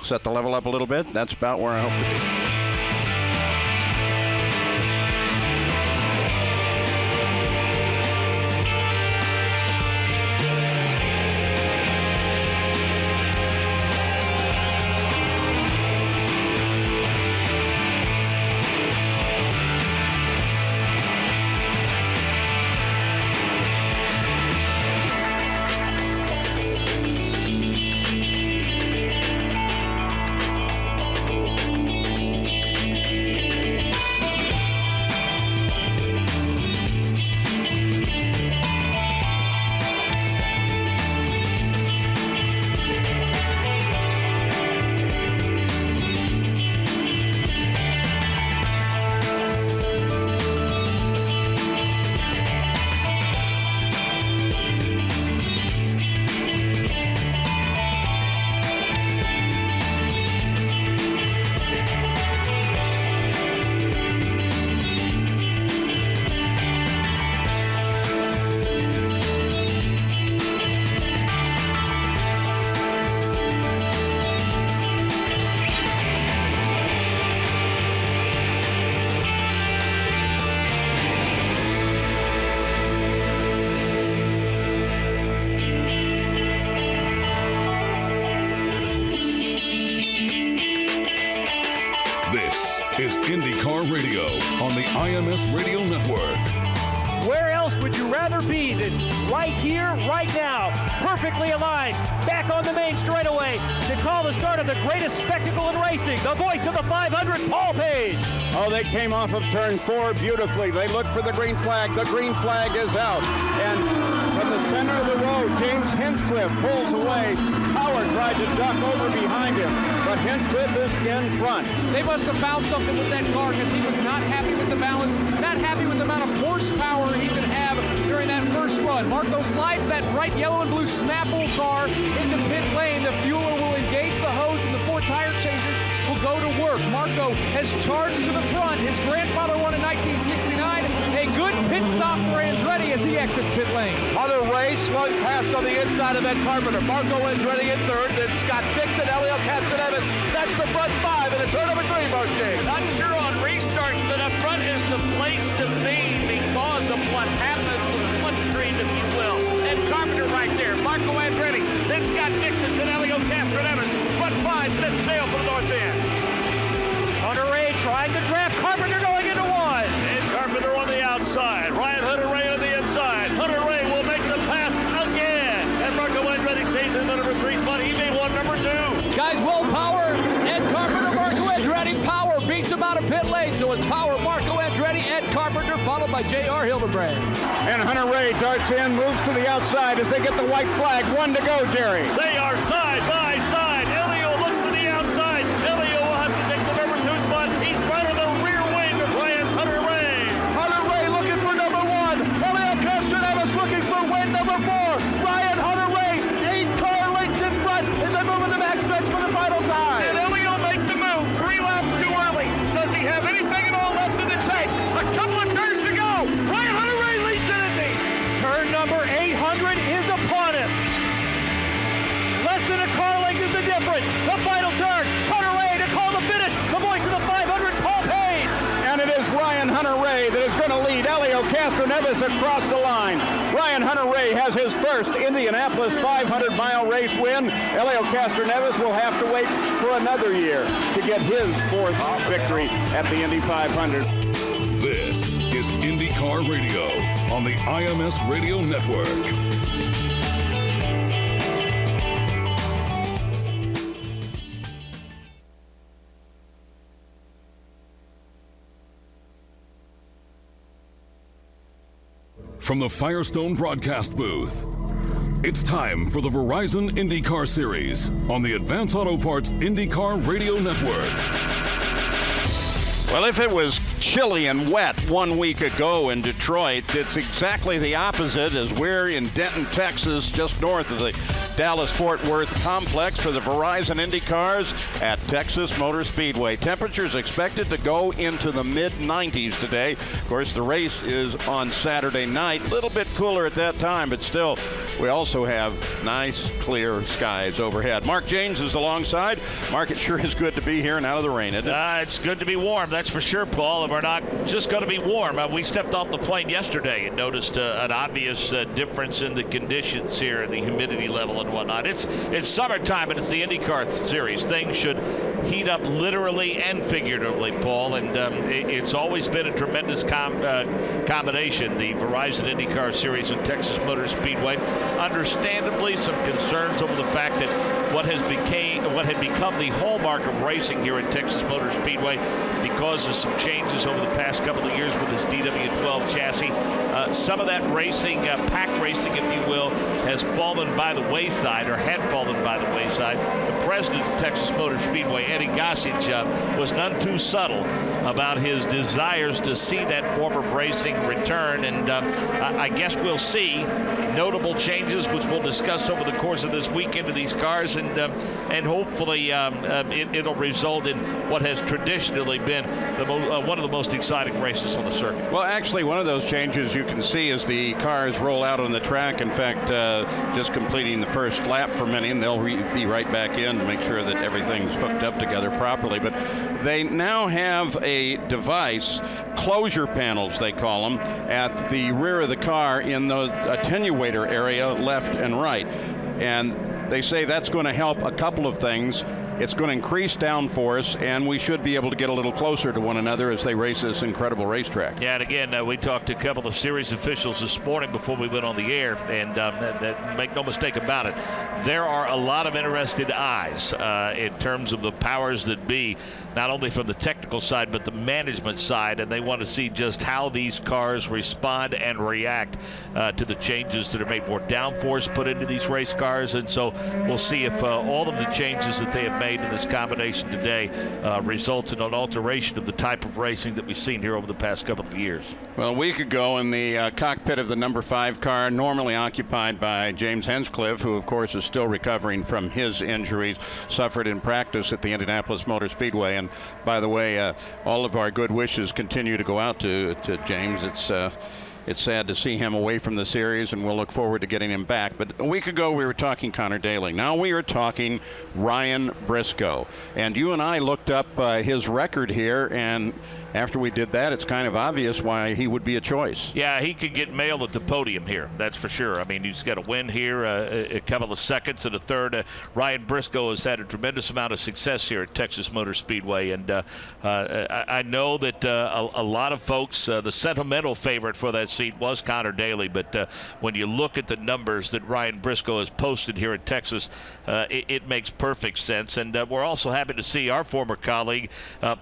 set the level up a little bit. That's about where I hope to be. This is IndyCar Radio on the IMS Radio Network. Where else would you rather be than right here, right now, perfectly aligned, back on the main straightaway to call the start of the greatest spectacle in racing, the voice of the 500, Paul Page. Oh, they came off of turn 4 beautifully. They look for the green flag. The green flag is out. And from the center of the road, James Hinchcliffe pulls away. Howard tried to duck over behind him, but Hinchcliffe is in front. They must have found something with that car because he was not happy with the balance, not happy with the amount of horsepower he could have during that first run. Marco slides that bright yellow and blue Snapple car into pit lane. The fueler will engage the hose and the 4 tire changers will go to work. Marco has charged to the front. His grandfather won in 1969. A good pit stop for Andretti as he exits pit lane. Hunter Ray slung past on the inside of that Carpenter. Marco Andretti in third, then Scott Dixon, Elio Castroneves. That's the front 5 in a turn number 3, Mark James. Not sure on restart, so the front is the place to be because of what happens with the slipstream, if you will. And Carpenter right there. Marco Andretti, then Scott Dixon, then Elio Castroneves. Front 5 set sail for the north end. Hunter Ray trying to draft Carpenter going into 1. And Carpenter on the outside. Ryan Hunter Ray on the inside. Hunter Ray will make the pass again. And Marco Andretti stays in the number 3 spot. He may want number 2. Guys, Will Power and Carpenter, Marco Andretti. Power beats him out of pit lane. So it's Power, Marco Andretti, Ed Carpenter, followed by J.R. Hildebrand. And Hunter Ray darts in, moves to the outside as they get the white flag. 1 to go, Jerry. They are side by side. Elio looks to the outside. Elio will have to take the number 2 spot. He's right on the rear wing of Ryan Hunter Ray. Hunter Ray looking for number 1. Elio Castroneves looking for win number 4. Ryan Hunter Ray, 8 car lengths in front as they move in the backstretch for the final time. And Elio make the move. 3 laps too early. Does he have anything at all left in the tank? A couple of turns to go. Ryan Hunter Ray leads Indy. Turn number 800 is upon us. Less than a car length is the difference. The final turn. Hunter Ray to call the finish. The voice of the 500, Paul Page. And it is Ryan Hunter Ray that is going to lead Elio Castroneves across the line. Ryan Hunter Ray has his first Indianapolis 500-mile race win. Elio Castroneves will have to wait for another year to get his 4th victory at the Indy 500. This is IndyCar Radio on the IMS Radio Network. From the Firestone broadcast booth, it's time for the Verizon IndyCar Series on the Advance Auto Parts IndyCar Radio Network. Well, if it was chilly and wet 1 week ago in Detroit, it's exactly the opposite as we're in Denton, Texas, just north of the Dallas-Fort Worth complex for the Verizon Indy cars at Texas Motor Speedway. Temperatures expected to go into the mid-90s today. Of course, the race is on Saturday night. A little bit cooler at that time, but still, we also have nice, clear skies overhead. Mark Janes is alongside. Mark, it sure is good to be here and out of the rain, isn't it? It's good to be warm, that's for sure, Paul. And we're not just going to be warm. We stepped off the plane yesterday and noticed an obvious difference in the conditions here and the humidity level and whatnot. It's summertime, and it's the IndyCar Series. Things should heat up literally and figuratively, Paul. And it's always been a tremendous combination, the Verizon IndyCar Series and Texas Motor Speedway. Understandably, some concerns over the fact that what had become the hallmark of racing here at Texas Motor Speedway, because of some changes over the past couple of years with this DW12 chassis, some of that racing, pack racing, if you will, has fallen by the wayside, or had fallen by the wayside. The president of Texas Motor Speedway, Eddie Gossage, was none too subtle about his desires to see that form of racing return, and I guess we'll see notable changes, which we'll discuss over the course of this weekend, to these cars, and hopefully it'll result in what has traditionally been one of the most exciting races on the circuit. Well, actually, one of those changes you can see as the cars roll out on the track. In fact, just completing the first lap for many, and they'll be right back in to make sure that everything's hooked up together properly. But they now have a device, closure panels they call them, at the rear of the car in the attenuator area left and right. And they say that's going to help a couple of things. It's going to increase downforce, and we should be able to get a little closer to one another as they race this incredible racetrack. Yeah, and again, we talked to a couple of series officials this morning before we went on the air, and make no mistake about it, there are a lot of interested eyes in terms of the powers that be, not only from the technical side but the management side, and they want to see just how these cars respond and react to the changes that are made. More downforce put into these race cars, and so we'll see if all of the changes that they have made in this combination today results in an alteration of the type of racing that we've seen here over the past couple of years. Well, a week ago in the cockpit of the number 5 car, normally occupied by James Hinchcliffe, who of course is still recovering from his injuries suffered in practice at the Indianapolis Motor Speedway. And by the way, all of our good wishes continue to go out to James. It's sad to see him away from the series, and we'll look forward to getting him back. But a week ago, we were talking Conor Daly. Now we are talking Ryan Briscoe. And you and I looked up his record here, and after we did that, it's kind of obvious why he would be a choice. Yeah, he could get mail at the podium here, that's for sure. I mean, he's got a win here, a couple of seconds and a third. Ryan Briscoe has had a tremendous amount of success here at Texas Motor Speedway, and I know that a lot of folks, the sentimental favorite for that seat was Conor Daly, but when you look at the numbers that Ryan Briscoe has posted here at Texas, it makes perfect sense. And we're also happy to see our former colleague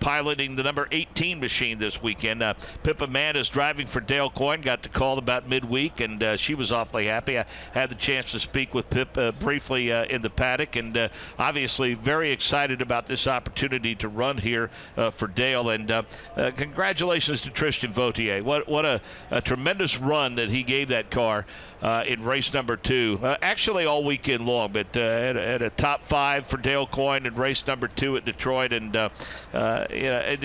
piloting the number 18 machine this weekend. Pippa Mann is driving for Dale Coyne. Got the call about midweek, and she was awfully happy. I had the chance to speak with Pip briefly in the paddock, and obviously very excited about this opportunity to run here for Dale. And congratulations to Tristan Vautier. What a tremendous run that he gave that car in race number 2. Actually all weekend long, but had a top 5 for Dale Coyne in race number 2 at Detroit, and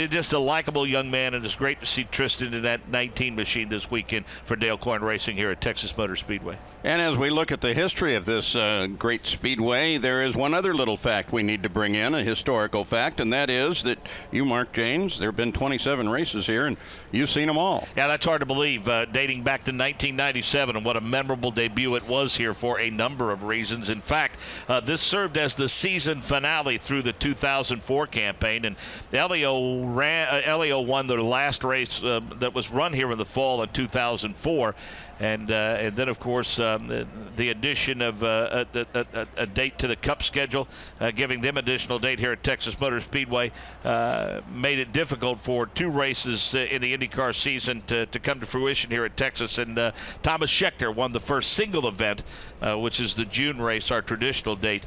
just a likable young man, and it's great to see Tristan in that 19 machine this weekend for Dale Coyne Racing here at Texas Motor Speedway. And as we look at the history of this great speedway, there is one other little fact we need to bring in, a historical fact, and that is that you, Mark Janes, there have been 27 races here, and you've seen them all. Yeah, that's hard to believe, dating back to 1997, and what a memorable debut it was here for a number of reasons. In fact, this served as the season finale through the 2004 campaign, and Elio won the last race that was run here in the fall in 2004. And then, of course, the addition of a date to the Cup schedule, giving them additional date here at Texas Motor Speedway, made it difficult for 2 races in the IndyCar season to come to fruition here at Texas. And Thomas Scheckter won the first single event, which is the June race, our traditional date,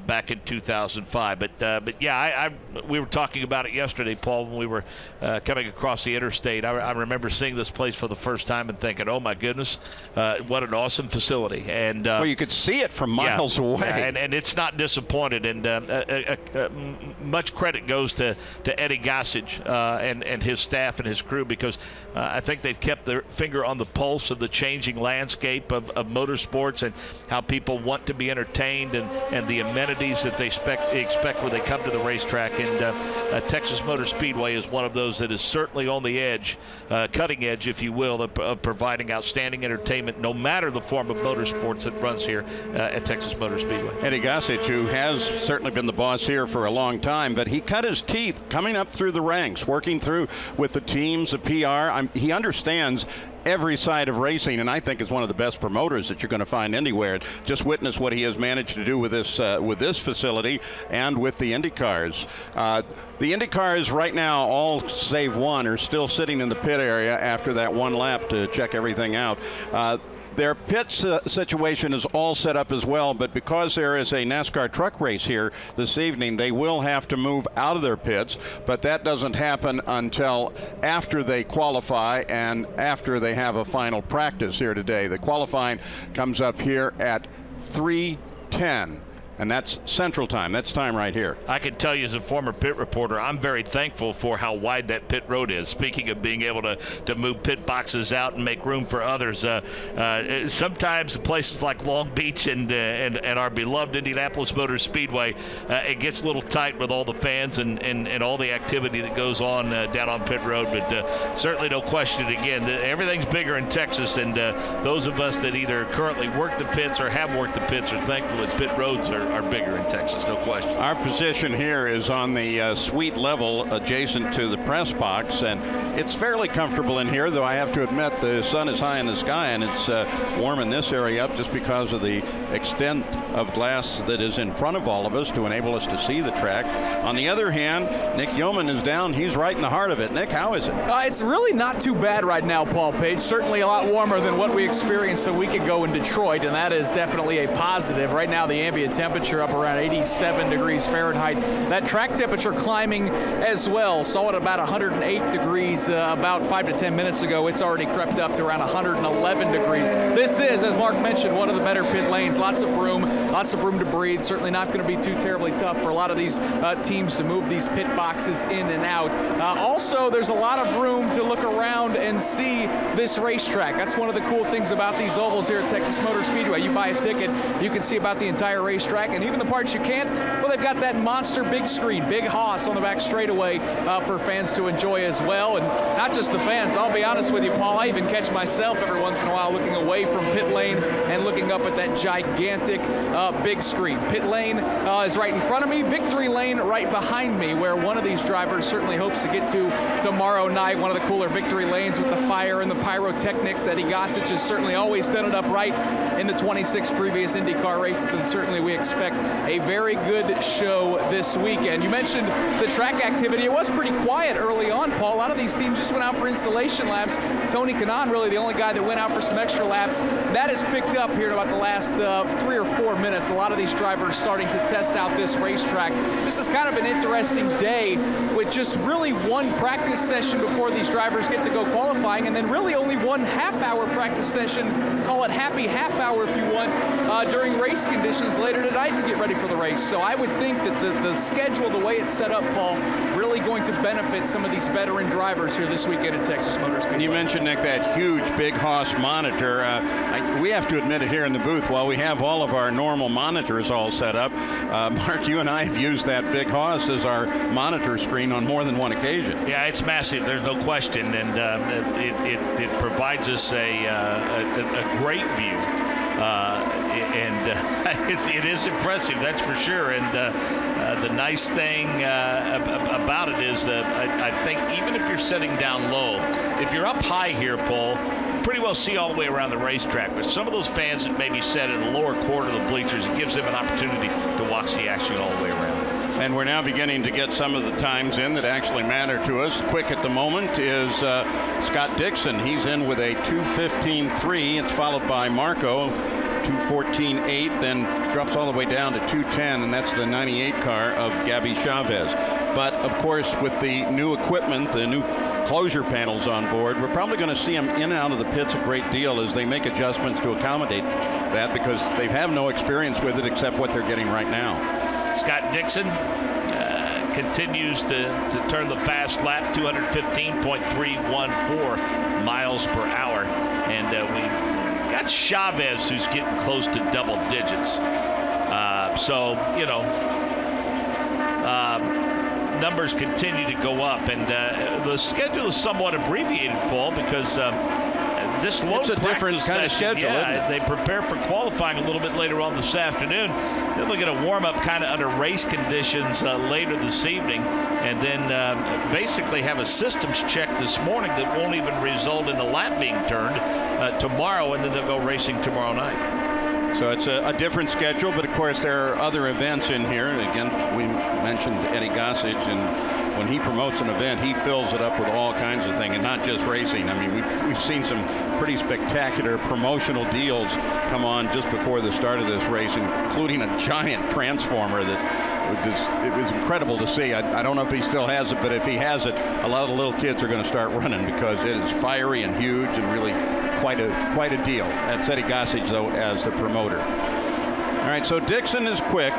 back in 2005. But yeah, we were talking about it yesterday, Paul, when we were coming across the interstate. I remember seeing this place for the first time and thinking, oh my goodness, what an awesome facility. And well, you could see it from miles away. And it's not disappointed. And much credit goes to Eddie Gossage and his staff and his crew, because I think they've kept their finger on the pulse of the changing landscape of motorsports and how people want to be entertained and the amenities that they expect when they come to the racetrack. And Texas Motor Speedway is one of those that is certainly on the edge, cutting edge, if you will, of providing outstanding entertainment, no matter the form of motorsports that runs here at Texas Motor Speedway. Eddie Gossage, who has certainly been the boss here for a long time, but he cut his teeth coming up through the ranks, working through with the teams, the PR. He understands every side of racing, and I think is one of the best promoters that you're going to find anywhere. Just witness what he has managed to do with this facility and with the Indy cars. The Indy cars right now, all save one, are still sitting in the pit area after that one lap to check everything out. Their pit situation is all set up as well, but because there is a NASCAR truck race here this evening, they will have to move out of their pits, but that doesn't happen until after they qualify and after they have a final practice here today. The qualifying comes up here at 3:10. And that's Central Time. That's time right here. I can tell you as a former pit reporter, I'm very thankful for how wide that pit road is. Speaking of being able to move pit boxes out and make room for others, sometimes places like Long Beach and our beloved Indianapolis Motor Speedway, it gets a little tight with all the fans and all the activity that goes on down on pit road. But certainly no question, again, everything's bigger in Texas, and those of us that either currently work the pits or have worked the pits are thankful that pit roads are bigger in Texas, no question. Our position here is on the suite level adjacent to the press box, and it's fairly comfortable in here, though I have to admit the sun is high in the sky and it's warming this area up just because of the extent of glass that is in front of all of us to enable us to see the track. On the other hand, Nick Yeoman is down. He's right in the heart of it. Nick, how is it? It's really not too bad right now, Paul Page. Certainly a lot warmer than what we experienced a week ago in Detroit, and that is definitely a positive. Right now the ambient temperature up around 87 degrees Fahrenheit. That track temperature climbing as well. Saw it about 108 degrees about 5 to 10 minutes ago. It's already crept up to around 111 degrees. This is, as Mark mentioned, one of the better pit lanes. Lots of room to breathe. Certainly not going to be too terribly tough for a lot of these teams to move these pit boxes in and out. Also, there's a lot of room to look around and see this racetrack. That's one of the cool things about these ovals here at Texas Motor Speedway. You buy a ticket, you can see about the entire racetrack, and even the parts you can't, well, they've got that monster big screen, big hoss on the back straightaway for fans to enjoy as well. And not just the fans, I'll be honest with you, Paul, I even catch myself every once in a while looking away from pit lane and looking up at that gigantic big screen. Pit lane is right in front of me, victory lane right behind me, where one of these drivers certainly hopes to get to tomorrow night. One of the cooler victory lanes with the fire and the pyrotechnics. Eddie Gossage has certainly always done it upright in the 26 previous IndyCar races, and certainly we expect a very good show this weekend. You mentioned the track activity. It was pretty quiet early on, Paul. A lot of these teams just went out for installation laps. Tony Kanaan, really the only guy that went out for some extra laps. That has picked up here in about the last 3 or 4 minutes. A lot of these drivers starting to test out this racetrack. This is kind of an interesting day with just really one practice session before these drivers get to go qualifying, and then really only one half-hour practice session, call it happy half hour if you want, during race conditions later tonight to get ready for the race. So I would think that the schedule, the way it's set up, Paul, really going to benefit some of these veteran drivers here this weekend at Texas Motor Speedway. You mentioned, Nick, that huge big hoss monitor. We have to admit it here in the booth, while we have all of our normal monitors all set up, Mark, you and I have used that big hoss as our monitor screen on more than one occasion. Yeah, it's massive. There's no question, and it provides us a great view. It is impressive, that's for sure. And the nice thing about it is I think even if you're sitting down low, if you're up high here, Paul, you pretty well see all the way around the racetrack. But some of those fans that maybe sit in the lower quarter of the bleachers, it gives them an opportunity to watch the action all the way around. And we're now beginning to get some of the times in that actually matter to us. Quick at the moment is Scott Dixon. He's in with a 2:15.3. It's followed by Marco, 2:14.8, then drops all the way down to 2:10, and that's the 98 car of Gabby Chavez. But, of course, with the new equipment, the new closure panels on board, we're probably going to see them in and out of the pits a great deal as they make adjustments to accommodate that, because they have no experience with it except what they're getting right now. Scott Dixon continues to turn the fast lap, 215.314 miles per hour. And we've got Chavez, who's getting close to double digits. So, you know, numbers continue to go up. And the schedule is somewhat abbreviated, Paul, because this low it's a different kind of schedule, isn't it? They prepare for qualifying a little bit later on this afternoon. Then they're going to warm up kind of under race conditions later this evening, and then basically have a systems check this morning that won't even result in a lap being turned tomorrow, and then they'll go racing tomorrow night. So it's a different schedule, but of course there are other events in here. Again, we mentioned Eddie Gossage, and when he promotes an event, he fills it up with all kinds of things, and not just racing. I mean, we've seen some pretty spectacular promotional deals come on just before the start of this race, including a giant transformer that it was incredible to see. I don't know if he still has it, but if he has it, a lot of the little kids are going to start running, because it is fiery and huge and really quite a deal. That's Eddie Gossage, though, as the promoter. All right, so Dixon is quick,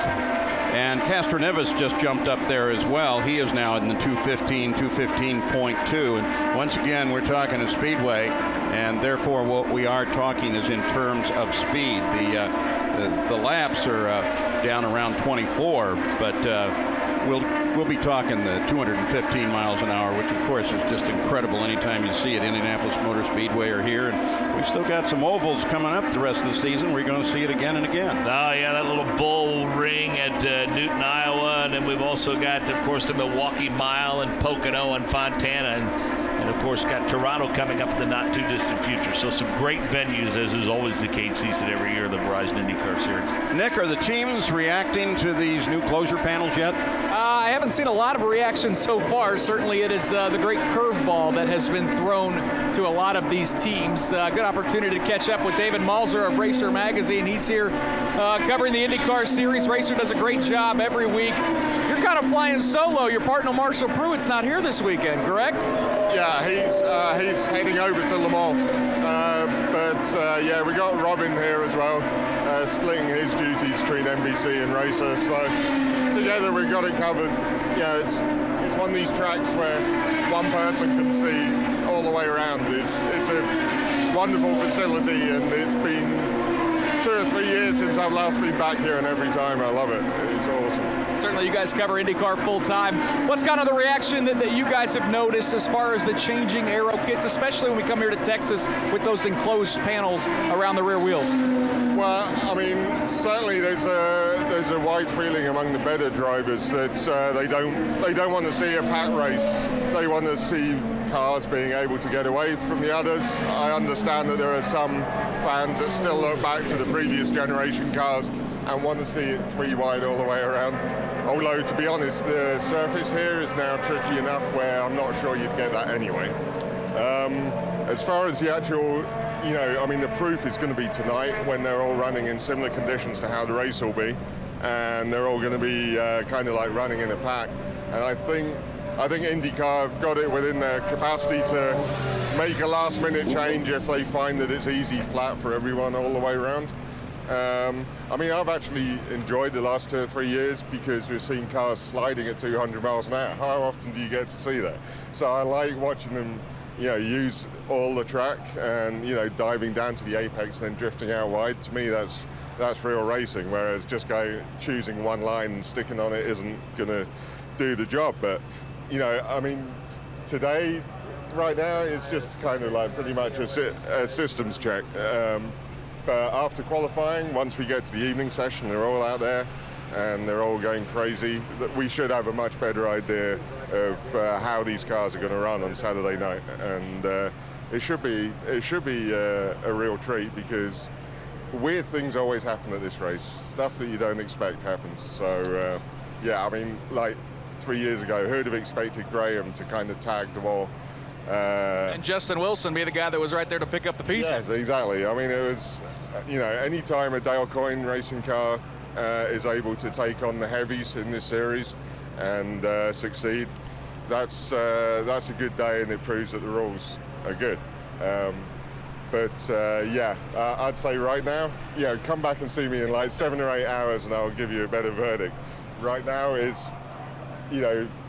and Castroneves just jumped up there as well. He is now in the 215.2, and once again, we're talking a speedway, and therefore what we are talking is in terms of speed. The laps are down around 24, but we'll be talking the 215 miles an hour, which of course is just incredible anytime you see it. Indianapolis Motor Speedway or here, and we've still got some ovals coming up the rest of the season. We're going to see it again and again. Oh yeah, that little bull ring at Newton, Iowa, and then we've also got, of course, the Milwaukee Mile and Pocono and Fontana, and of course got Toronto coming up in the not too distant future. So some great venues, as is always the case each and every year of the Verizon IndyCar Series. Nick, are the teams reacting to these new closure panels yet? I haven't seen a lot of reaction so far. Certainly it is the great curveball that has been thrown to a lot of these teams. Good opportunity to catch up with David Malzer of Racer Magazine. He's here covering the IndyCar Series. Racer does a great job every week. You're kind of flying solo. Your partner Marshall Pruitt's not here this weekend, correct? Yeah, he's heading over to Le Mans. But we got Robin here as well, splitting his duties between NBC and Racer. So together we've got it covered. Yeah, it's one of these tracks where one person can see all the way around. It's a wonderful facility, and it's been 2 or 3 years since I've last been back here, and every time I love it. It's awesome. Certainly you guys cover IndyCar full time. What's kind of the reaction that you guys have noticed as far as the changing aero kits, especially when we come here to Texas with those enclosed panels around the rear wheels? Well, I mean, certainly there's a wide feeling among the better drivers that they don't want to see a pack race. They want to see cars being able to get away from the others. I understand that there are some fans that still look back to the previous generation cars and want to see it 3 wide all the way around. Although, to be honest, the surface here is now tricky enough where I'm not sure you'd get that anyway. As far as the actual, the proof is going to be tonight when they're all running in similar conditions to how the race will be, and they're all going to be kind of like running in a pack. And I think IndyCar have got it within their capacity to make a last-minute change if they find that it's easy flat for everyone all the way around. I've actually enjoyed the last 2 or 3 years because we've seen cars sliding at 200 miles an hour. How often do you get to see that? So I like watching them, use all the track and, diving down to the apex and then drifting out wide. To me, that's real racing, whereas just choosing one line and sticking on it isn't going to do the job. But, today, right now, it's just kind of like pretty much a systems check. But after qualifying, once we get to the evening session, they're all out there and they're all going crazy. We should have a much better idea of how these cars are going to run on Saturday night, and it should be a real treat because weird things always happen at this race. Stuff that you don't expect happens. So like 3 years ago, who'd have expected Graham to kind of tag the wall And Justin Wilson be the guy that was right there to pick up the pieces. Yes, exactly. I mean, it was, any time a Dale Coyne racing car is able to take on the heavies in this series and succeed, that's a good day, and it proves that the rules are good. I'd say right now, come back and see me in like 7 or 8 hours and I'll give you a better verdict. Right now is,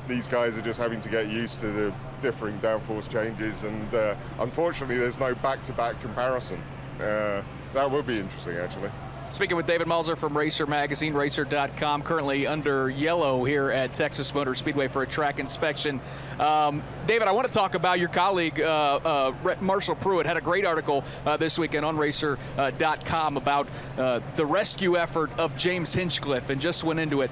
these guys are just having to get used to the differing downforce changes, and unfortunately there's no back-to-back comparison. That would be interesting, actually. Speaking with David Mulzer from Racer Magazine, Racer.com, currently under yellow here at Texas Motor Speedway for a track inspection. David, I want to talk about your colleague, Marshall Pruitt, had a great article this weekend on Racer.com about the rescue effort of James Hinchcliffe, and just went into it.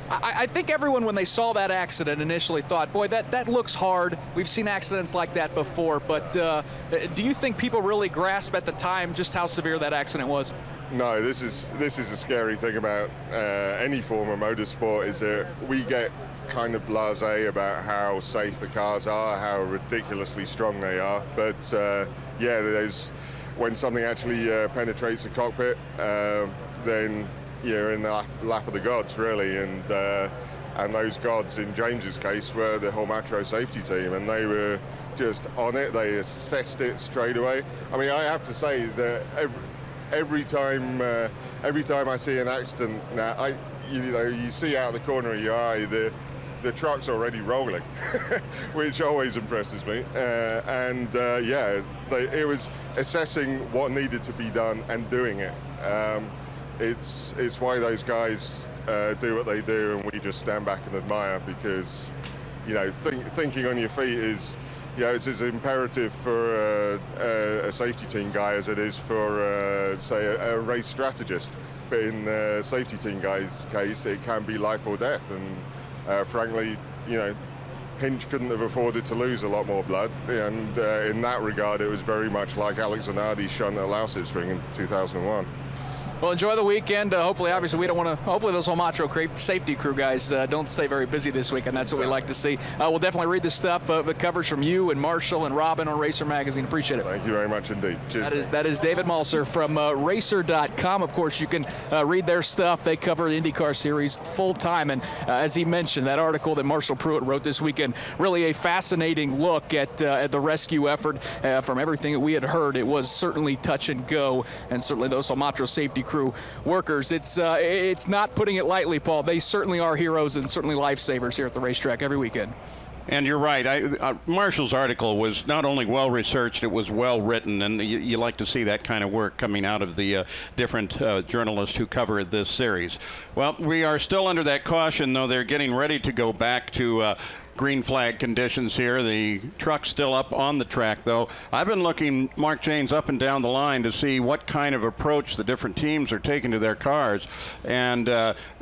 I think everyone, when they saw that accident, initially thought, boy, that looks hard. We've seen accidents like that before, but do you think people really grasp at the time just how severe that accident was? No, this is a scary thing about any form of motorsport, is that we get kind of blasé about how safe the cars are, how ridiculously strong they are. But there's, when something actually penetrates the cockpit, then you're in the lap of the gods, really. And those gods, in James's case, were the Hormatro safety team, and they were just on it. They assessed it straight away. I mean, I have to say that every time I see an accident now, you see out of the corner of your eye the truck's already rolling, which always impresses me. It was assessing what needed to be done and doing it. It's why those guys do what they do, and we just stand back and admire, because thinking on your feet is. It's as imperative for a safety team guy as it is for, say, a race strategist. But in a safety team guy's case, it can be life or death. And frankly, Hinch couldn't have afforded to lose a lot more blood. And in that regard, it was very much like Alex Zanardi's shunt at Lausitz Ring in 2001. Well, enjoy the weekend. Hopefully, obviously, we don't want to. Hopefully, those Hormatro safety crew guys don't stay very busy this weekend. That's what we like to see. We'll definitely read the stuff, the coverage from you and Marshall and Robin on Racer Magazine. Appreciate it. Thank you very much indeed. Cheers. That is David Mulzer from Racer.com. Of course, you can read their stuff. They cover the IndyCar series full time, and as he mentioned, that article that Marshall Pruitt wrote this weekend, really a fascinating look at the rescue effort. From everything that we had heard, it was certainly touch and go, and certainly those Hormatro safety crew workers. It's not putting it lightly, Paul. They certainly are heroes and certainly lifesavers here at the racetrack every weekend. And you're right. Marshall's article was not only well researched, it was well written, and you like to see that kind of work coming out of the different journalists who cover this series. Well, we are still under that caution, though. They're getting ready to go back to green flag conditions here. The truck's still up on the track, though. I've been looking, Mark Janes, up and down the line to see what kind of approach the different teams are taking to their cars. And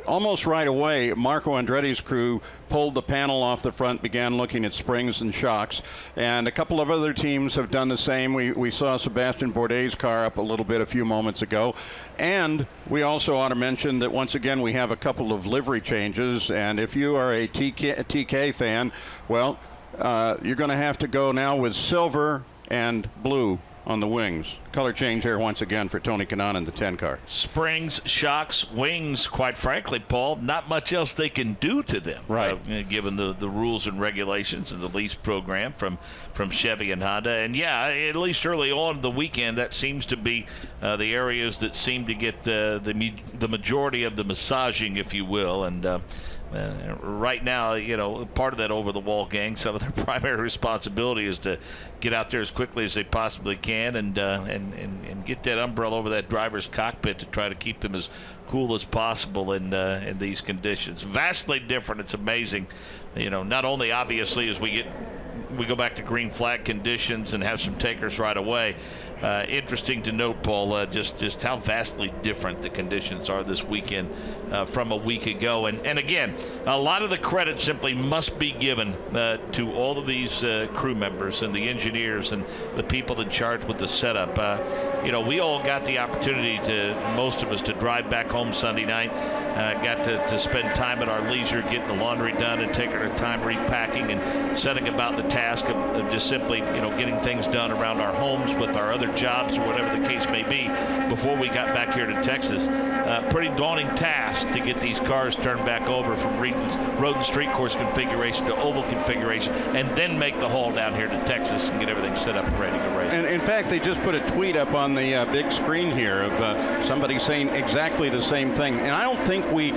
almost right away, Marco Andretti's crew pulled the panel off the front, began looking at springs and shocks. And a couple of other teams have done the same. We saw Sebastian Bourdais' car up a little bit a few moments ago. And we also ought to mention that once again we have a couple of livery changes. And if you are a TK fan, well, you're going to have to go now with silver and blue on the wings. Color change here once again for Tony Kanaan in the 10 car. Springs, shocks, wings, quite frankly, Paul, not much else they can do to them. Right. Given the rules and regulations of the lease program from Chevy and Honda. And yeah, at least early on the weekend, that seems to be the areas that seem to get the majority of the massaging, if you will. And right now, part of that over-the-wall gang, some of their primary responsibility is to get out there as quickly as they possibly can and get that umbrella over that driver's cockpit to try to keep them as cool as possible in these conditions. Vastly different. It's amazing. Not only obviously as we go back to green flag conditions and have some takers right away. Interesting to note, Paul, just how vastly different the conditions are this weekend from a week ago. And again, a lot of the credit simply must be given to all of these crew members and the engineers and the people in charge with the setup. We all got the opportunity most of us, to drive back home Sunday night. Got to spend time at our leisure getting the laundry done and taking our time repacking and setting about the the task of just simply, getting things done around our homes with our other jobs or whatever the case may be before we got back here to Texas. Pretty daunting task to get these cars turned back over from road and street course configuration to oval configuration, and then make the haul down here to Texas and get everything set up and ready to race. And in fact, they just put a tweet up on the big screen here of somebody saying exactly the same thing. And I don't think we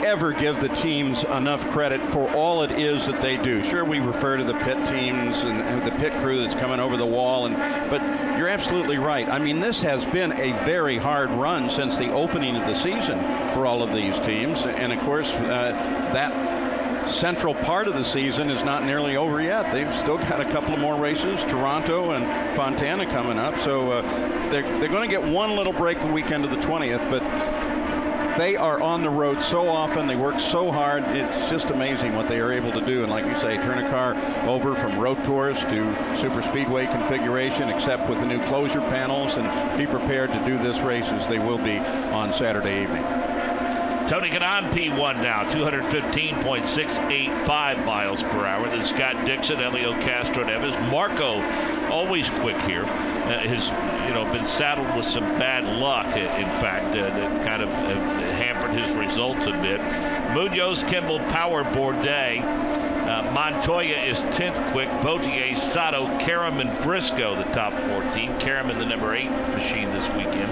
ever give the teams enough credit for all it is that they do. Sure, we refer to the pit teams and the pit crew that's coming over the wall, but you're absolutely right. I mean, this has been a very hard run since the opening of the season for all of these teams. And of course, that central part of the season is not nearly over yet. They've still got a couple of more races, Toronto and Fontana coming up. So they're going to get one little break the weekend of the 20th, but they are on the road so often. They work so hard. It's just amazing what they are able to do. And like you say, turn a car over from road course to super speedway configuration, except with the new closure panels, and be prepared to do this race as they will be on Saturday evening. Tony Kanaan P1 now, 215.685 miles per hour. Then Scott Dixon, Elio Castroneves, Marco, always quick here, has been saddled with some bad luck. In fact, that kind of have hampered his results a bit. Munoz, Kimball, Power, Bourdais. Montoya is 10th quick. Vautier, Sato, Karam, and Briscoe, the top 14. Karam in the number 8 machine this weekend.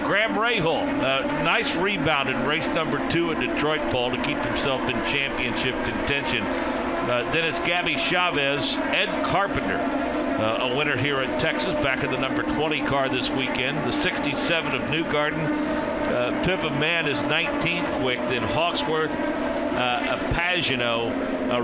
Graham Rahal, nice rebound in race number 2 at Detroit, Paul, to keep himself in championship contention. Then it's Gabby Chavez, Ed Carpenter, a winner here at Texas, back in the number 20 car this weekend. The 67 of Newgarden. Pip of Man is 19th quick. Then Hawksworth, Pagano.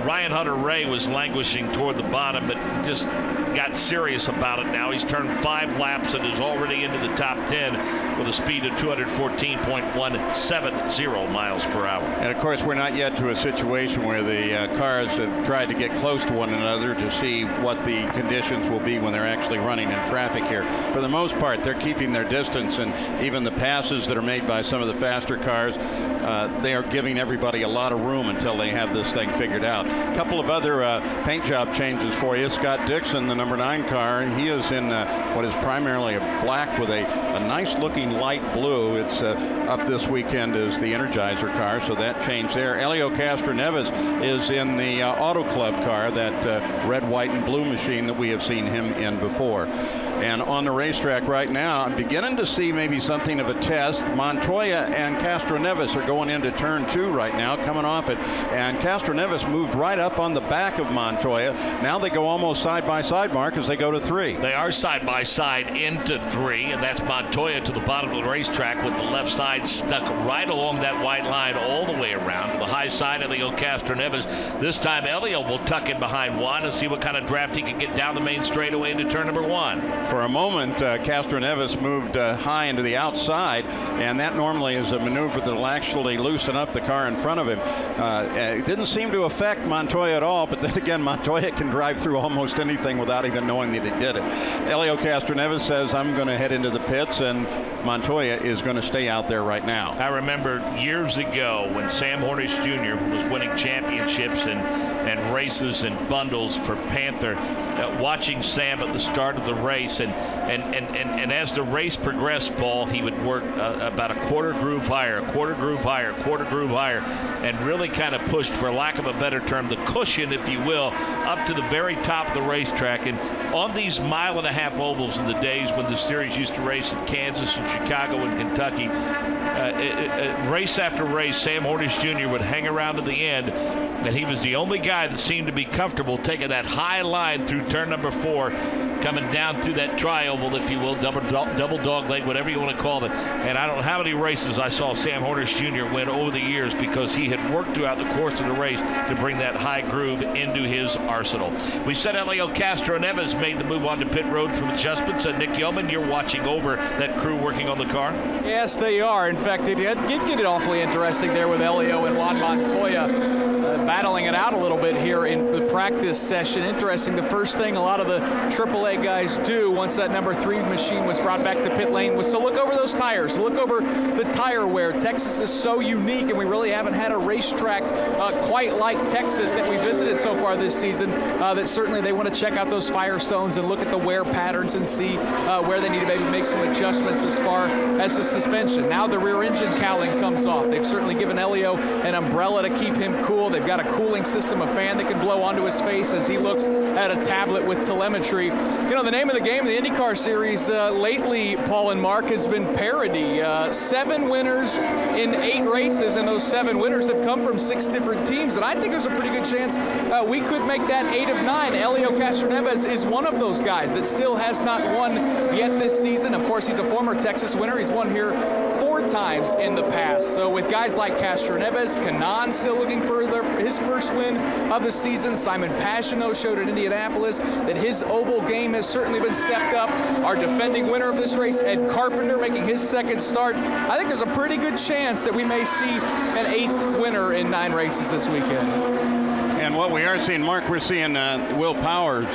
Ryan Hunter-Ray was languishing toward the bottom, but just got serious about it now. He's turned 5 laps and is already into the top 10 with a speed of 214.170 miles per hour. And of course, we're not yet to a situation where the cars have tried to get close to one another to see what the conditions will be when they're actually running in traffic here. For the most part, they're keeping their distance, and even the passes that are made by some of the faster cars, they are giving everybody a lot of room until they have this thing figured out. A couple of other paint job changes for you. Scott Dixon, the number 9 car, he is in what is primarily a black with a nice looking light blue. It's up this weekend as the Energizer car, so that changed there. Elio Castroneves is in the Auto Club car, that red, white, and blue machine that we have seen him in before. And on the racetrack right now, I'm beginning to see maybe something of a test. Montoya and Castroneves are going into turn 2 right now, coming off it. And Castroneves moved right up on the back of Montoya. Now they go almost side by side, Mark, as they go to 3. They are side by side into 3, and that's Montoya to the bottom of the racetrack with the left side stuck right along that white line all the way around. To the high side, Elio Castroneves. This time, Elio will tuck in behind Juan and see what kind of draft he can get down the main straightaway into turn number 1. For a moment, Castroneves moved high into the outside, and that normally is a maneuver that will actually loosen up the car in front of him. It didn't seem to affect Montoya at all, but then again, Montoya can drive through almost anything without even knowing that he did it. Elio Castroneves says, I'm going to head into the pits, and Montoya is going to stay out there right now. I remember years ago when Sam Hornish Jr. was winning championships and races and bundles for Panther, watching Sam at the start of the race, and as the race progressed, Paul, he would work about a quarter groove higher, and really kind of pushed, for lack of a better term, the cushion, if you will, up to the very top of the racetrack. And on these 1.5-mile ovals in the days when the series used to race in Kansas and Chicago and Kentucky, race after race, Sam Hornish Jr. would hang around to the end, and he was the only guy that seemed to be comfortable taking that high line through turn number 4, coming down through that tri-oval, if you will, double dog leg, whatever you want to call it. And I don't know how many races I saw Sam Hornish Jr. win over the years, because he had worked throughout the course of the race to bring that high groove into his arsenal. We said Elio Castroneves made the move onto pit road from adjustments. Nick Yeoman, you're watching over that crew working on the car? Yes, they are. In fact, it did get it awfully interesting there with Elio and Juan Montoya. battling it out a little bit here in the practice session. Interesting, the first thing a lot of the AAA guys do once that number 3 machine was brought back to pit lane was to look over those tires, look over the tire wear. Texas is so unique, and we really haven't had a racetrack quite like Texas that we visited so far this season, that certainly they want to check out those Firestones and look at the wear patterns and see where they need to maybe make some adjustments as far as the suspension. Now the rear engine cowling comes off. They've certainly given Elio an umbrella to keep him cool. They've got a cooling system, a fan that can blow onto his face as he looks at a tablet with telemetry. You know, the name of the game, the IndyCar Series, lately, Paul and Mark, has been parity. 7 winners in 8 races, and those 7 winners have come from 6 different teams, and I think there's a pretty good chance we could make that 8 of 9. Elio Castroneves is one of those guys that still has not won yet this season. Of course, he's a former Texas winner. He's won here 4 times in the past. So with guys like Castroneves, Kanaan still looking for his first win of the season. Simon Pagenaud showed at Indianapolis that his oval game has certainly been stepped up. Our defending winner of this race, Ed Carpenter, making his second start. I think there's a pretty good chance that we may see an 8th winner in 9 races this weekend. And what we are seeing, Mark, we're seeing Will Powers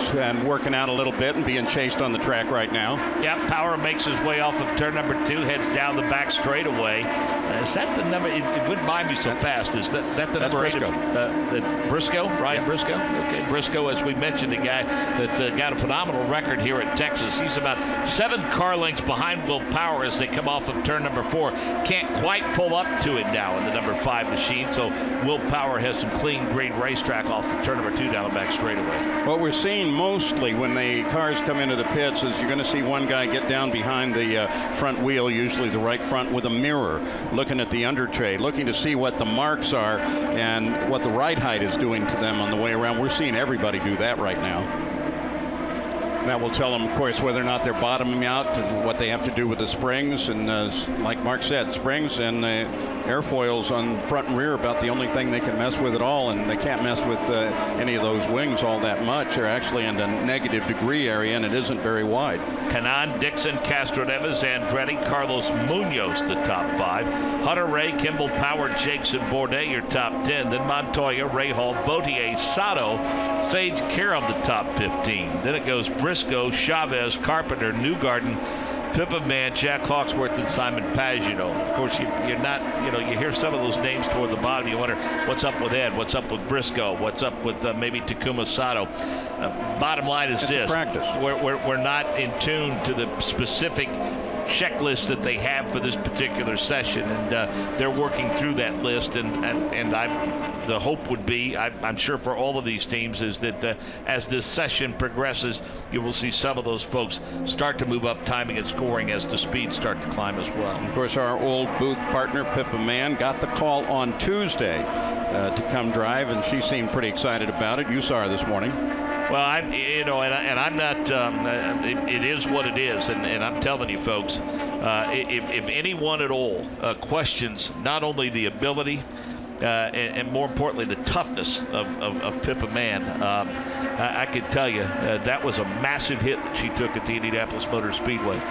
working out a little bit and being chased on the track right now. Yeah, Power makes his way off of turn number 2, heads down the back straightaway. Is that the number? It wouldn't mind me so fast. Is that the That's number? Briscoe. Briscoe, Ryan Yeah. Briscoe. Okay, Briscoe, as we mentioned, a guy that got a phenomenal record here at Texas. He's about 7 car lengths behind Will Power as they come off of turn number 4. Can't quite pull up to him now in the number 5 machine. So Will Power has some clean green racetrack off of turn number 2 down the back straightaway. What we're seeing mostly when the cars come into the pits is you're going to see one guy get down behind the front wheel, usually the right front, with a mirror, looking at the under tray, looking to see what the marks are and what the ride height is doing to them on the way around. We're seeing everybody do that right now. That will tell them, of course, whether or not they're bottoming out, and what they have to do with the springs. And like Mark said, springs and airfoils on front and rear are about the only thing they can mess with at all, and they can't mess with any of those wings all that much. They're actually in the negative degree area, and it isn't very wide. Kanaan, Dixon, Castroneves, Andretti, Carlos Munoz, the top 5. Hunter Ray, Kimball, Power, Jakes, and Bourdais, your top 10. Then Montoya, Rahal, Vautier, Sato, Sage, Karam, the top 15. Then it goes Briscoe, Chavez, Carpenter, Newgarden, Pippaman, Jack Hawksworth, and Simon Pagenaud. Of course, you're not, you hear some of those names toward the bottom. You wonder what's up with Ed, what's up with Briscoe, what's up with maybe Takuma Sato. Bottom line is this: practice. We're not in tune to the specific checklist that they have for this particular session, and they're working through that list. And the hope would be, I'm sure for all of these teams, is that as this session progresses, you will see some of those folks start to move up timing and scoring as the speeds start to climb as well. Of course, our old booth partner, Pippa Mann, got the call on Tuesday to come drive, and she seemed pretty excited about it. You saw her this morning. Well, I'm not. It is what it is, and I'm telling you, folks, if anyone at all questions not only the ability and more importantly the toughness of Pippa Mann, I could tell you that was a massive hit that she took at the Indianapolis Motor Speedway.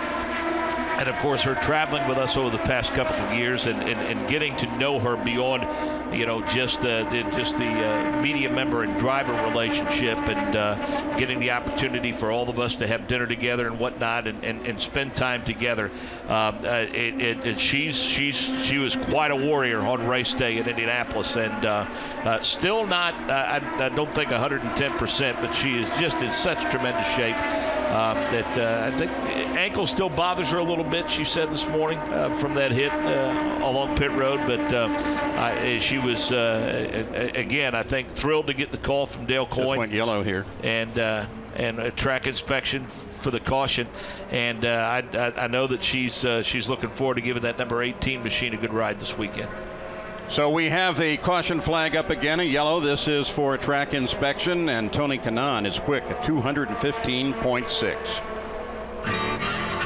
And of course, her traveling with us over the past couple of years and getting to know her beyond, just the media member and driver relationship, and getting the opportunity for all of us to have dinner together and whatnot, and spend time together. She was quite a warrior on race day in Indianapolis, and still not, I don't think 110%, but she is just in such tremendous shape. That I think ankle still bothers her a little bit, she said this morning, from that hit along pit road. But she was, again, I think thrilled to get the call from Dale Coyne. Just went yellow here. And a track inspection for the caution. And I know that she's looking forward to giving that number 18 machine a good ride this weekend. So we have a caution flag up again, a yellow. This is for a track inspection, and Tony Kanaan is quick at 215.6.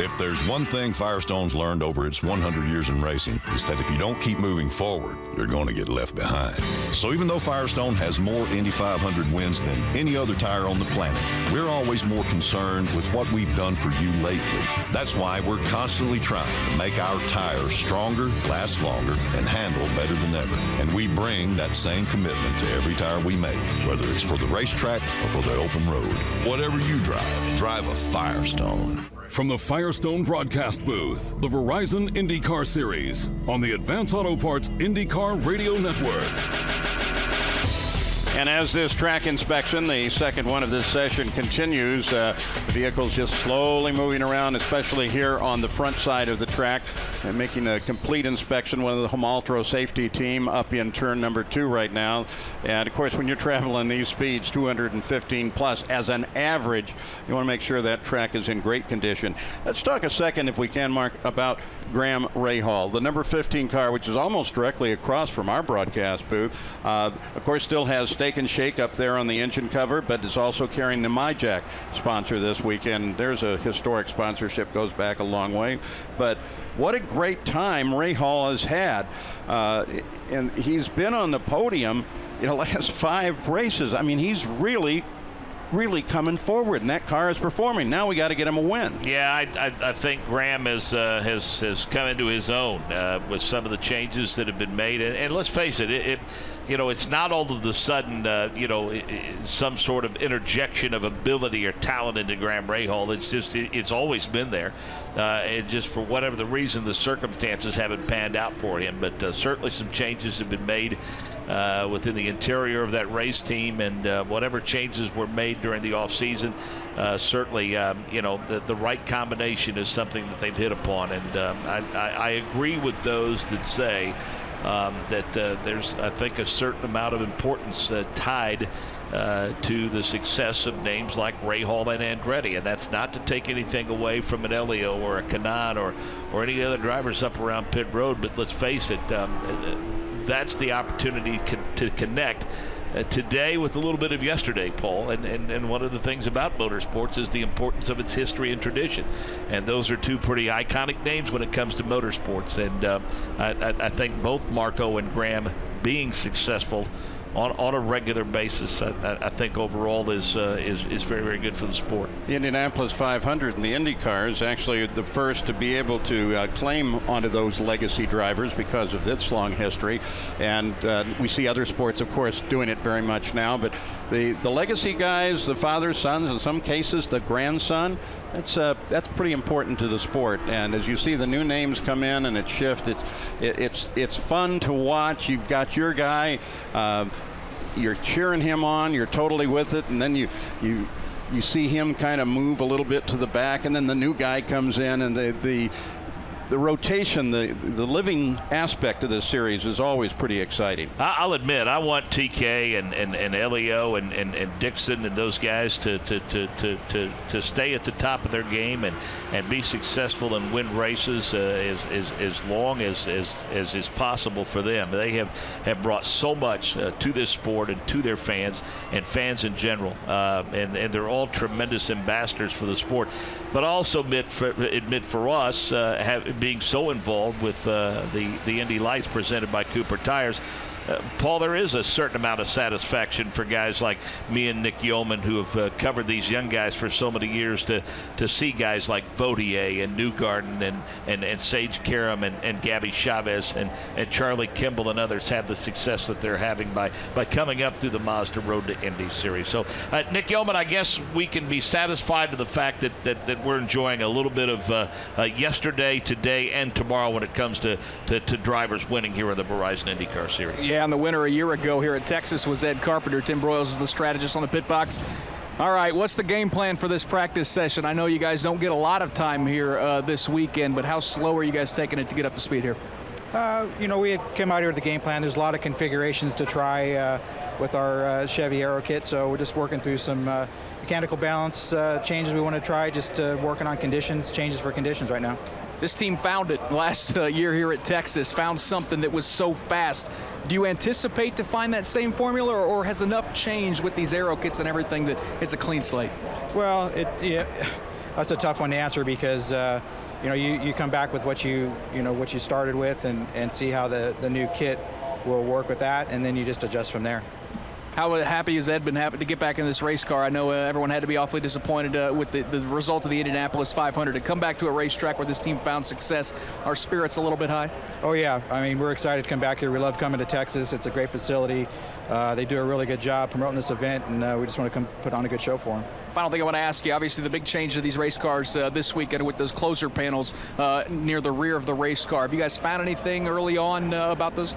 If there's one thing Firestone's learned over its 100 years in racing, it's that if you don't keep moving forward, you're going to get left behind. So even though Firestone has more Indy 500 wins than any other tire on the planet, we're always more concerned with what we've done for you lately. That's why we're constantly trying to make our tires stronger, last longer, and handle better than ever. And we bring that same commitment to every tire we make, whether it's for the racetrack or for the open road. Whatever you drive, drive a Firestone. From the Firestone broadcast booth, the Verizon IndyCar Series on the Advance Auto Parts IndyCar Radio Network. And as this track inspection, the second one of this session, continues, vehicles just slowly moving around, especially here on the front side of the track, and making a complete inspection. One of the Homaltro safety team up in turn number 2 right now. And of course, when you're traveling these speeds, 215 plus as an average, you want to make sure that track is in great condition. Let's talk a second, if we can, Mark, about Graham Rahal, the number 15 car, which is almost directly across from our broadcast booth. Of course, still has Steak and Shake up there on the engine cover, but is also carrying the MyJack sponsor this weekend. There's a historic sponsorship, goes back a long way. But what a great time Rahal has had. And he's been on the podium in the last 5 races. I mean, he's really coming forward, and that car is performing. Now we got to get him a win. Yeah, I think Graham has come into his own with some of the changes that have been made. And let's face it, it's not all of a sudden, some sort of interjection of ability or talent into Graham Rahal. It's always been there. And just for whatever the reason, the circumstances haven't panned out for him. But certainly some changes have been made within the interior of that race team, and whatever changes were made during the offseason, certainly, the right combination is something that they've hit upon. And I agree with those that say that there's, I think, a certain amount of importance tied to the success of names like Rahal and Andretti, and that's not to take anything away from an Elio or a Kanaan or any other drivers up around pit road, but let's face it, that's the opportunity to connect today with a little bit of yesterday, Paul. And one of the things about motorsports is the importance of its history and tradition. And those are 2 pretty iconic names when it comes to motorsports. And I think both Marco and Graham being successful on a regular basis, I think overall is very, very good for the sport. The Indianapolis 500 and the IndyCar is actually the first to be able to claim onto those legacy drivers because of its long history. And we see other sports, of course, doing it very much now. But the legacy guys, the fathers, sons, in some cases the grandson, that's pretty important to the sport. And as you see the new names come in and it shift, it's fun to watch. You've got your guy, you're cheering him on, you're totally with it, and then you see him kind of move a little bit to the back, and then the new guy comes in, and the rotation, the living aspect of this series is always pretty exciting. I'll admit, I want TK and Elio and Dixon and those guys to stay at the top of their game and be successful and win races as long as is possible for them. They have brought so much to this sport and to their fans and fans in general, and they're all tremendous ambassadors for the sport. But also admit for us, being so involved with the Indy Lights presented by Cooper Tires, Paul, there is a certain amount of satisfaction for guys like me and Nick Yeoman, who have covered these young guys for so many years, to see guys like Vautier and Newgarden and Sage Karam and Gabby Chavez and Charlie Kimball and others have the success that they're having by coming up through the Mazda Road to Indy Series. So, Nick Yeoman, I guess we can be satisfied to the fact that we're enjoying a little bit of yesterday, today, and tomorrow when it comes to drivers winning here in the Verizon IndyCar Series. Yeah, and the winner a year ago here at Texas was Ed Carpenter. Tim Broyles is the strategist on the pit box. All right, what's the game plan for this practice session? I know you guys don't get a lot of time here this weekend, but how slow are you guys taking it to get up to speed here? We had come out here with the game plan. There's a lot of configurations to try with our Chevy Aero kit, so we're just working through some mechanical balance changes we want to try, just working on changes for conditions right now. This team found it last year here at Texas, found something that was so fast. Do you anticipate to find that same formula, or has enough changed with these aero kits and everything that it's a clean slate? Well, that's a tough one to answer because you come back with what you started with and see how the new kit will work with that, and then you just adjust from there. How happy has Ed been happy to get back in this race car? I know everyone had to be awfully disappointed with the result of the Indianapolis 500. To come back to a racetrack where this team found success, are spirits a little bit high? Oh, yeah. I mean, we're excited to come back here. We love coming to Texas. It's a great facility. They do a really good job promoting this event, and we just want to come put on a good show for them. Final thing I want to ask you, obviously the big change to these race cars this weekend with those closer panels near the rear of the race car. Have you guys found anything early on about those?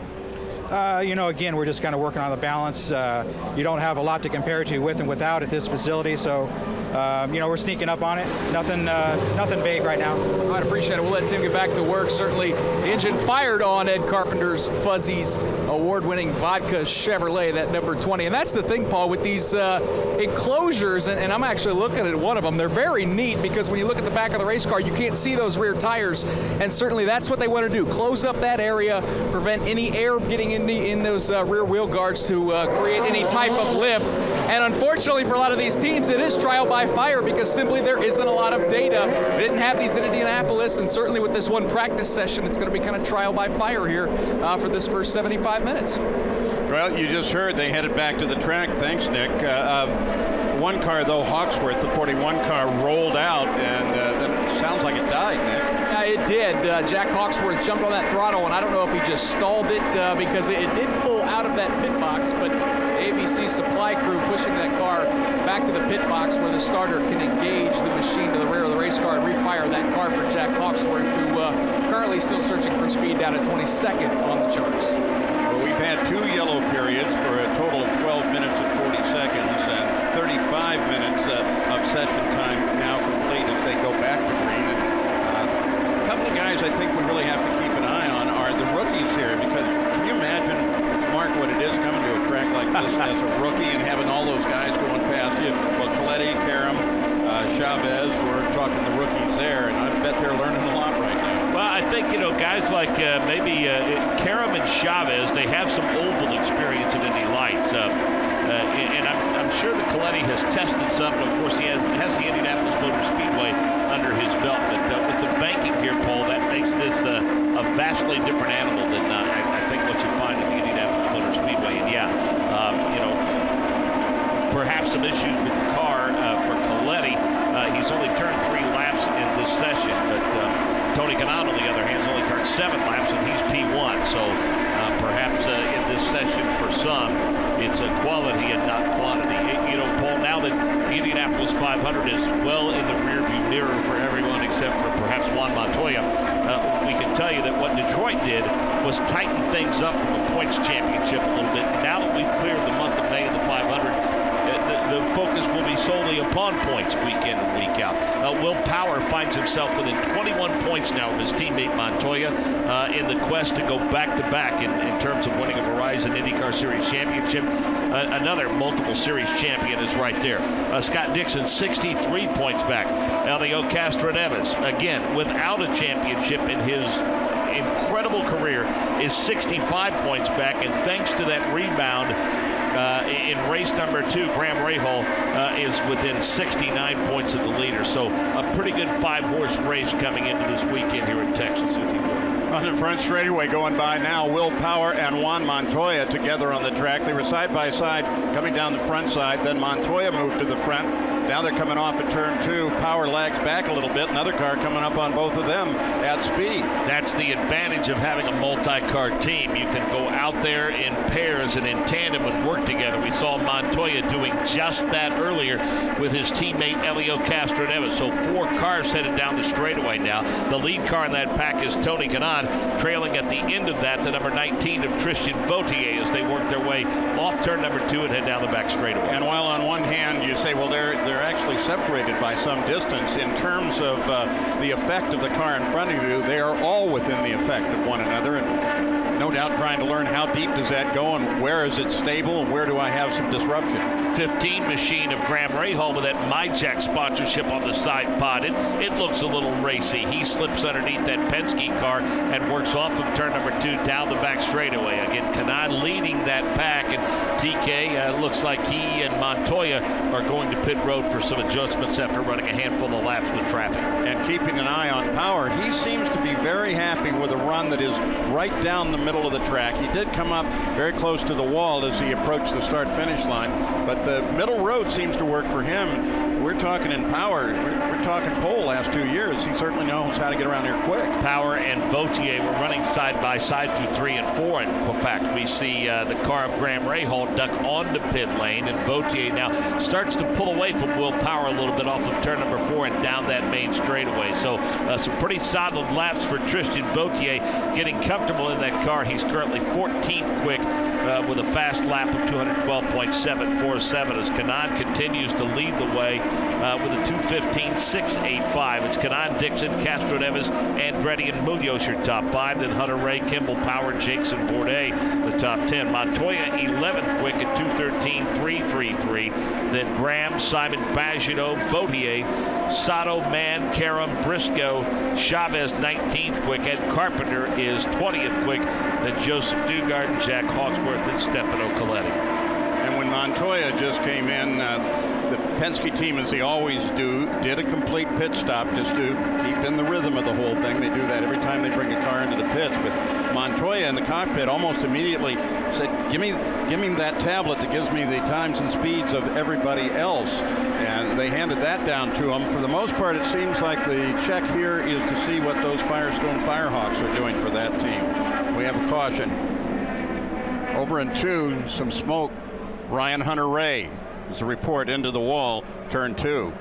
Again, we're just kind of working on the balance. You don't have a lot to compare to with and without at this facility, so we're sneaking up on it. Nothing big right now. I'd appreciate it. We'll let Tim get back to work. Certainly, the engine fired on Ed Carpenter's Fuzzy's award-winning vodka Chevrolet, that number 20. And that's the thing, Paul, with these enclosures, and I'm actually looking at one of them. They're very neat because when you look at the back of the race car, you can't see those rear tires, and certainly that's what they want to do. Close up that area, prevent any air getting in those rear wheel guards to create any type of lift. And unfortunately for a lot of these teams, it is trial by fire because simply there isn't a lot of data. They didn't have these in Indianapolis, and certainly with this one practice session, it's going to be kind of trial by fire here for this first 75 minutes. Well, you just heard they headed back to the track. Thanks, Nick. One car, though, Hawksworth, the 41 car, rolled out, and then it sounds like it died, Nick. Yeah, it did. Jack Hawksworth jumped on that throttle, and I don't know if he just stalled it because it did pull out of that pit box, but ABC supply crew pushing that car back to the pit box where the starter can engage the machine to the rear of the race car and refire that car for Jack Hawksworth, who currently still searching for speed down at 22nd on the charts. Well, we've had 2 yellow periods for a total of 12 minutes and 40 seconds and 35 minutes of session time now complete as they go back to green. And a couple of guys I think we really have to keep an eye on are the rookies here, because can you imagine, Mark, what it is coming to a track like this as a rookie and having all those guys going past you? Well, Coletti, Karam, Chavez, we're talking the rookies there, and I bet they're learning a lot right now. Well, I think, guys like maybe Karam and Chavez, they have some oval experience in Indy Lights. And I'm sure that Coletti has tested some, and of course he has the Indianapolis Motor Speedway under his belt. But with the banking here, Paul, that makes this a vastly different animal than I think what you find at the Indianapolis Motor Speedway. And perhaps some issues with the car for Coletti. He's only turned 3 laps in this session, but Tony Kanaan, on the other hand, has only turned 7 laps, and he's P1. So perhaps in this session for some, it's a quality and not quantity. Paul, now that the Indianapolis 500 is well in the rearview mirror for everyone except for perhaps Juan Montoya, we can tell you that what Detroit did was tighten things up from a points championship a little bit. Now that we've cleared the month of May of the 500, the focus will be solely upon points week in and week out. Will Power finds himself within 21 points now of his teammate Montoya in the quest to go back-to-back in terms of winning a Verizon IndyCar Series championship. Another multiple series champion is right there. Scott Dixon, 63 points back. Elio Castroneves, again, without a championship in his incredible career, is 65 points back, and thanks to that rebound in race number 2, Graham Rahal is within 69 points of the leader. So a pretty good 5-horse race coming into this weekend here in Texas, if you will. On the front straightaway going by now, Will Power and Juan Montoya together on the track. They were side by side coming down the front side. Then Montoya moved to the front. Now they're coming off at turn 2. Power lags back a little bit. Another car coming up on both of them at speed. That's the advantage of having a multi-car team. You can go out there in pairs and in tandem and work together. We saw Montoya doing just that earlier with his teammate Elio Castroneves. So 4 cars headed down the straightaway now. The lead car in that pack is Tony Kanaan, trailing at the end of that the number 19 of Tristan Vautier as they work their way off turn number 2 and head down the back straightaway. And while on one hand you say, well, they're actually separated by some distance, in terms of the effect of the car in front of you, they are all within the effect of one another, and no doubt trying to learn how deep does that go and where is it stable and where do I have some disruption. 15 machine of Graham Rahal with that MyJack sponsorship on the side pod. It looks a little racy. He slips underneath that Penske car and works off of turn number 2 down the back straightaway. Again, Kanaan leading that pack, and TK looks like he and Montoya are going to pit road looking for some adjustments after running a handful of laps with traffic. And keeping an eye on power, he seems to be very happy with a run that is right down the middle of the track. He did come up very close to the wall as he approached the start-finish line, but the middle road seems to work for him. We're talking in power. We're talking pole last 2 years. He certainly knows how to get around here quick. Power and Vautier were running side by side through 3 and 4. In fact, we see the car of Graham Rahal duck onto pit lane, and Vautier now starts to pull away from Will Power a little bit off of turn number 4 and down that main straightaway. So some pretty solid laps for Tristan Vautier, getting comfortable in that car. He's currently 14th quick with a fast lap of 212.747 as Kanaan continues to lead the way with a 2:15.685. It's Kanaan, Dixon, Castro Neves, Andretti, and Munoz your top 5. Then Hunter Ray, Kimball, Power, Jakes, and Bourdais the top 10. Montoya 11th quick at 2:13.333. Then Graham, Simon, Baggio, Vautier, Sato, Mann, Karam, Briscoe, Chavez 19th quick. Ed Carpenter is 20th quick. Then Joseph Newgarden, Jack Hawksworth, and Stefano Coletti. And when Montoya just came in, the Penske team, as they always do, did a complete pit stop just to keep in the rhythm of the whole thing. They do that every time they bring a car into the pits. But Montoya in the cockpit almost immediately said, give me that tablet that gives me the times and speeds of everybody else. And they handed that down to him. For the most part, it seems like the check here is to see what those Firestone Firehawks are doing for that team. We have a caution. Over in 2, some smoke. Ryan Hunter-Ray. There's a report into the wall, turn 2.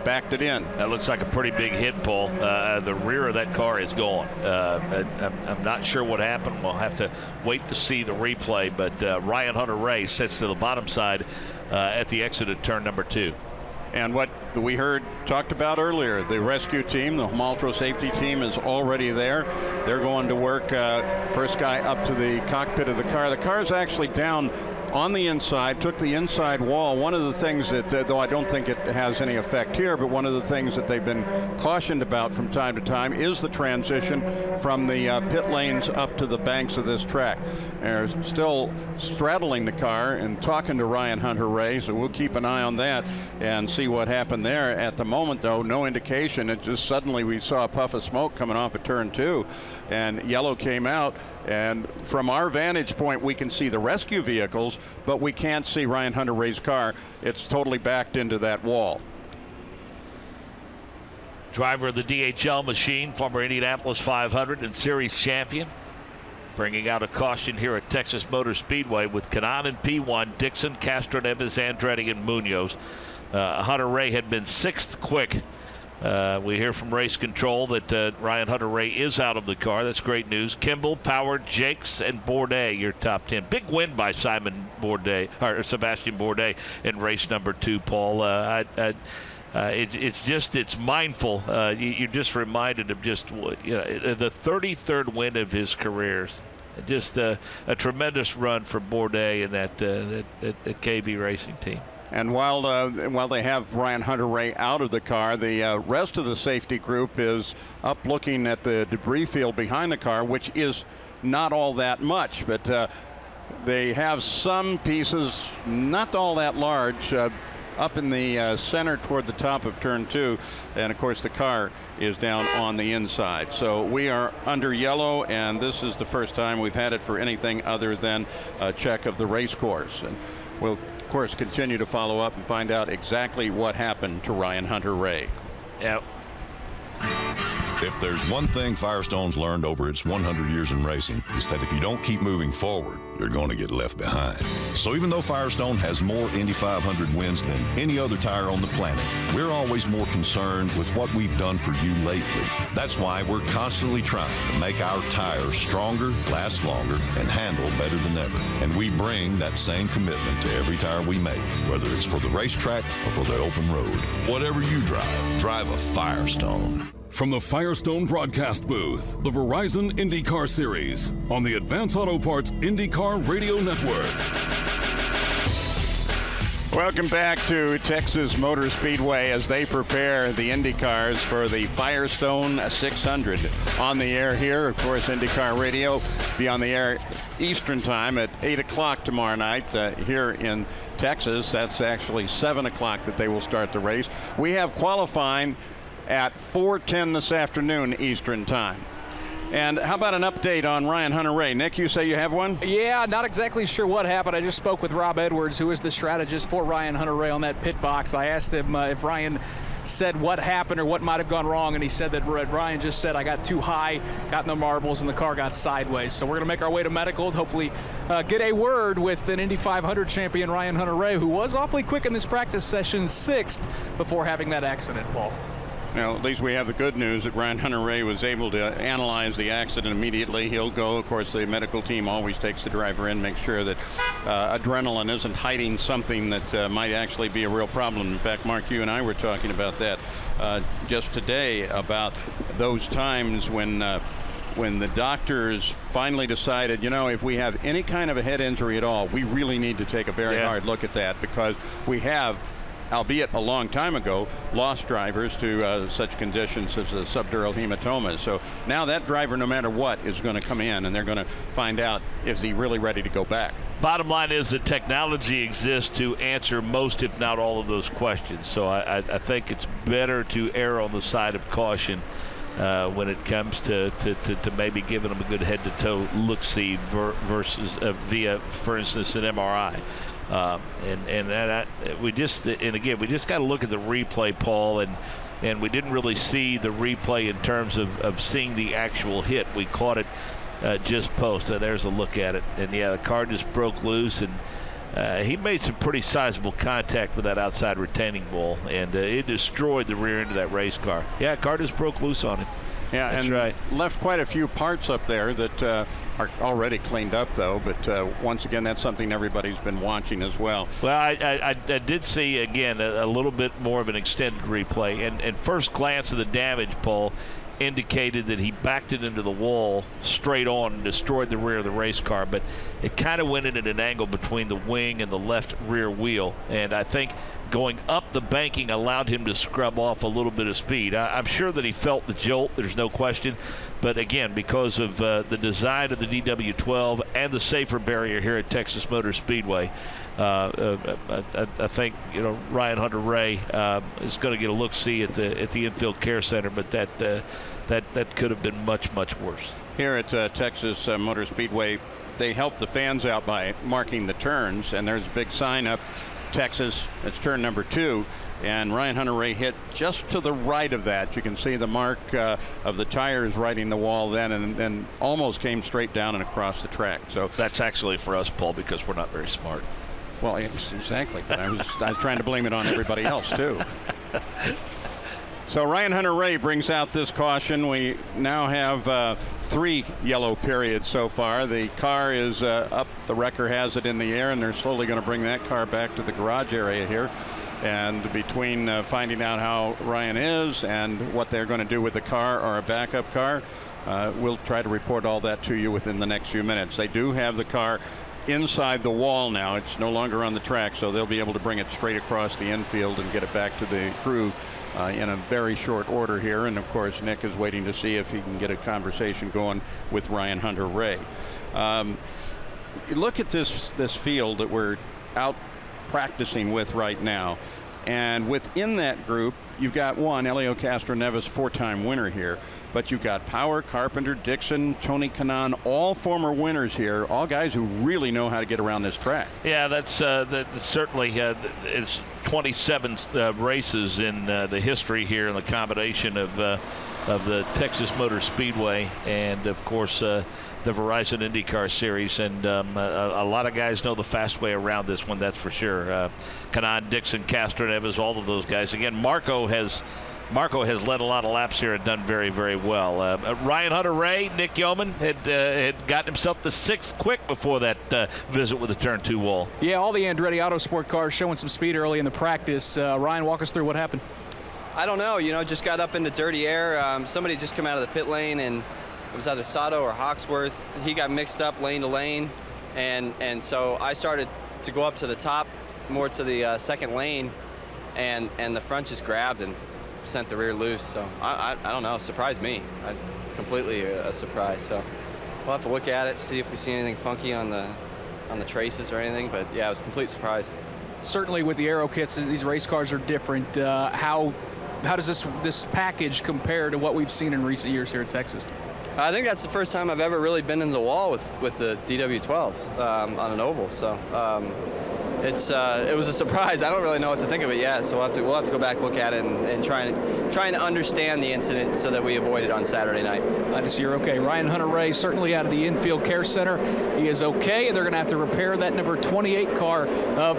Backed it in. That looks like a pretty big hit, Paul. The rear of that car is gone. I'm not sure what happened. We'll have to wait to see the replay, but Ryan Hunter-Ray sits to the bottom side at the exit of turn number 2. And what we talked about earlier, the rescue team, the Maltro safety team is already there. They're going to work first guy up to the cockpit of the car. The car's actually down on the inside, took the inside wall. One of the things that, though I don't think it has any effect here, but one of the things that they've been cautioned about from time to time is the transition from the pit lanes up to the banks of this track. They're still straddling the car and talking to Ryan Hunter-Ray, so we'll keep an eye on that and see what happened there. At the moment, though, no indication. It just suddenly we saw a puff of smoke coming off of turn 2, and yellow came out. And from our vantage point, we can see the rescue vehicles, but we can't see Ryan Hunter-Ray's car. It's totally backed into that wall. Driver of the DHL machine, former Indianapolis 500 and series champion, bringing out a caution here at Texas Motor Speedway with Kanaan in P1, Dixon, Castro Neves, Andretti, and Munoz. Hunter-Ray had been 6th quick. We hear from race control that Ryan Hunter-Ray is out of the car. That's great news. Kimball, Power, Jakes, and Bourdais, your top 10. Big win by Sebastian Bourdais in race number 2, Paul. It's mindful. You're just reminded of just the 33rd win of his career. Just a tremendous run for Bourdais and that KB Racing team. And while they have Ryan Hunter-Ray out of the car, the rest of the safety group is up looking at the debris field behind the car, which is not all that much, but they have some pieces, not all that large, up in the center toward the top of turn 2, and of course the car is down on the inside. So we are under yellow, and this is the first time we've had it for anything other than a check of the race course. And we'll of course continue to follow up and find out exactly what happened to Ryan Hunter-Ray. Yep. If there's one thing Firestone's learned over its 100 years in racing, it's that if you don't keep moving forward, you're going to get left behind. So even though Firestone has more Indy 500 wins than any other tire on the planet, we're always more concerned with what we've done for you lately. That's why we're constantly trying to make our tires stronger, last longer, and handle better than ever. And we bring that same commitment to every tire we make, whether it's for the racetrack or for the open road. Whatever you drive, drive a Firestone. From the Firestone broadcast booth, the Verizon IndyCar Series on the Advance Auto Parts IndyCar Radio Network. Welcome back to Texas Motor Speedway as they prepare the Indy cars for the Firestone 600. On the air here, of course, IndyCar Radio be on the air Eastern time at 8 o'clock tomorrow night here in Texas. That's actually 7 o'clock that they will start the race. We have qualifying at 4:10 this afternoon Eastern time. And how about an update on Ryan Hunter-Reay? Nick, you say you have one? Yeah, not exactly sure what happened. I just spoke with Rob Edwards, who is the strategist for Ryan Hunter-Reay on that pit box. I asked him if Ryan said what happened or what might have gone wrong, and he said that Ryan just said, I got too high, got in the marbles, and the car got sideways. So we're going to make our way to medical, hopefully get a word with an Indy 500 champion, Ryan Hunter-Reay, who was awfully quick in this practice session, 6th, before having that accident, Paul. Well, at least we have the good news that Ryan Hunter-Reay was able to analyze the accident immediately. He'll go. Of course, the medical team always takes the driver in, make sure that adrenaline isn't hiding something that might actually be a real problem. In fact, Mark, you and I were talking about that just today, about those times when the doctors finally decided, you know, if we have any kind of a head injury at all, we really need to take a very hard look at that, because we have, albeit a long time ago, lost drivers to such conditions as the subdural hematoma. So now that driver, no matter what, is going to come in, and they're going to find out, is he really ready to go back? Bottom line is that technology exists to answer most, if not all, of those questions. So I think it's better to err on the side of caution when it comes to maybe giving them a good head-to-toe look-see versus via, for instance, an MRI. We just got to look at the replay, Paul, and we didn't really see the replay in terms of seeing the actual hit. We caught it just post. So there's a look at it, and yeah, the car just broke loose, and he made some pretty sizable contact with that outside retaining wall, and it destroyed the rear end of that race car. Yeah, car just broke loose on him. Yeah, that's and right. Left quite a few parts up there that are already cleaned up, though. But once again, that's something everybody's been watching as well. Well, I did see, again, a little bit more of an extended replay. And first glance of the damage, Paul, indicated that he backed it into the wall straight on and destroyed the rear of the race car. But it kind of went in at an angle between the wing and the left rear wheel. And I think going up the banking allowed him to scrub off a little bit of speed. I'm sure that he felt the jolt, there's no question. But again, because of the design of the DW12 and the safer barrier here at Texas Motor Speedway, I think, you know, Ryan Hunter-Reay is going to get a look-see at the Infield Care Center, but that could have been much worse. Here at Texas Motor Speedway, they help the fans out by marking the turns, and there's a big sign up, Texas, it's turn number 2, and Ryan Hunter-Reay hit just to the right of that. You can see the mark of the tires riding the wall then, and almost came straight down and across the track. So that's actually for us, Paul, because we're not very smart. Well, exactly, but I was trying to blame it on everybody else too. So Ryan Hunter-Reay brings out this caution. We now have 3 yellow periods so far. The car is up. The wrecker has it in the air, and they're slowly going to bring that car back to the garage area here. And between finding out how Ryan is and what they're going to do with the car or a backup car, we'll try to report all that to you within the next few minutes. They do have the car inside the wall now. It's no longer on the track, so they'll be able to bring it straight across the infield and get it back to the crew in a very short order here. And of course, Nick is waiting to see if he can get a conversation going with Ryan Hunter-Reay. Look at this field that we're out practicing with right now, and within that group you've got one, Helio Castroneves, 4-time winner here, but you've got Power, Carpenter, Dixon, Tony Kanaan, all former winners here, all guys who really know how to get around this track. Yeah, that's certainly it's 27 races in the history here in the combination of the Texas Motor Speedway and of course the Verizon IndyCar Series, and a lot of guys know the fast way around this one, that's for sure. Kanaan, Dixon, Castroneves, all of those guys. Again, Marco has led a lot of laps here and done very well. Ryan Hunter-Reay, Nick Yeoman had gotten himself to 6th quick before that visit with the turn 2 wall. Yeah, all the Andretti Autosport cars showing some speed early in the practice. Ryan, walk us through what happened. I don't know, just got up into dirty air. Somebody just came out of the pit lane, and it was either Sato or Hawksworth. He got mixed up lane to lane, and so I started to go up to the top, more to the second lane, and the front just grabbed and sent the rear loose. So I don't know, surprised me. Completely a surprise. So we'll have to look at it, see if we see anything funky on the traces or anything. But yeah, it was a complete surprise. Certainly with the aero kits, these race cars are different. How does this package compare to what we've seen in recent years here at Texas? I think that's the first time I've ever really been in the wall with the DW12s on an oval. So it was a surprise. I don't really know what to think of it yet. So we'll have to go back, look at it, and trying to understand the incident so that we avoid it on Saturday night. Glad to see you're okay. Ryan Hunter-Reay certainly out of the infield care center. He is okay, and they're going to have to repair that number 28 car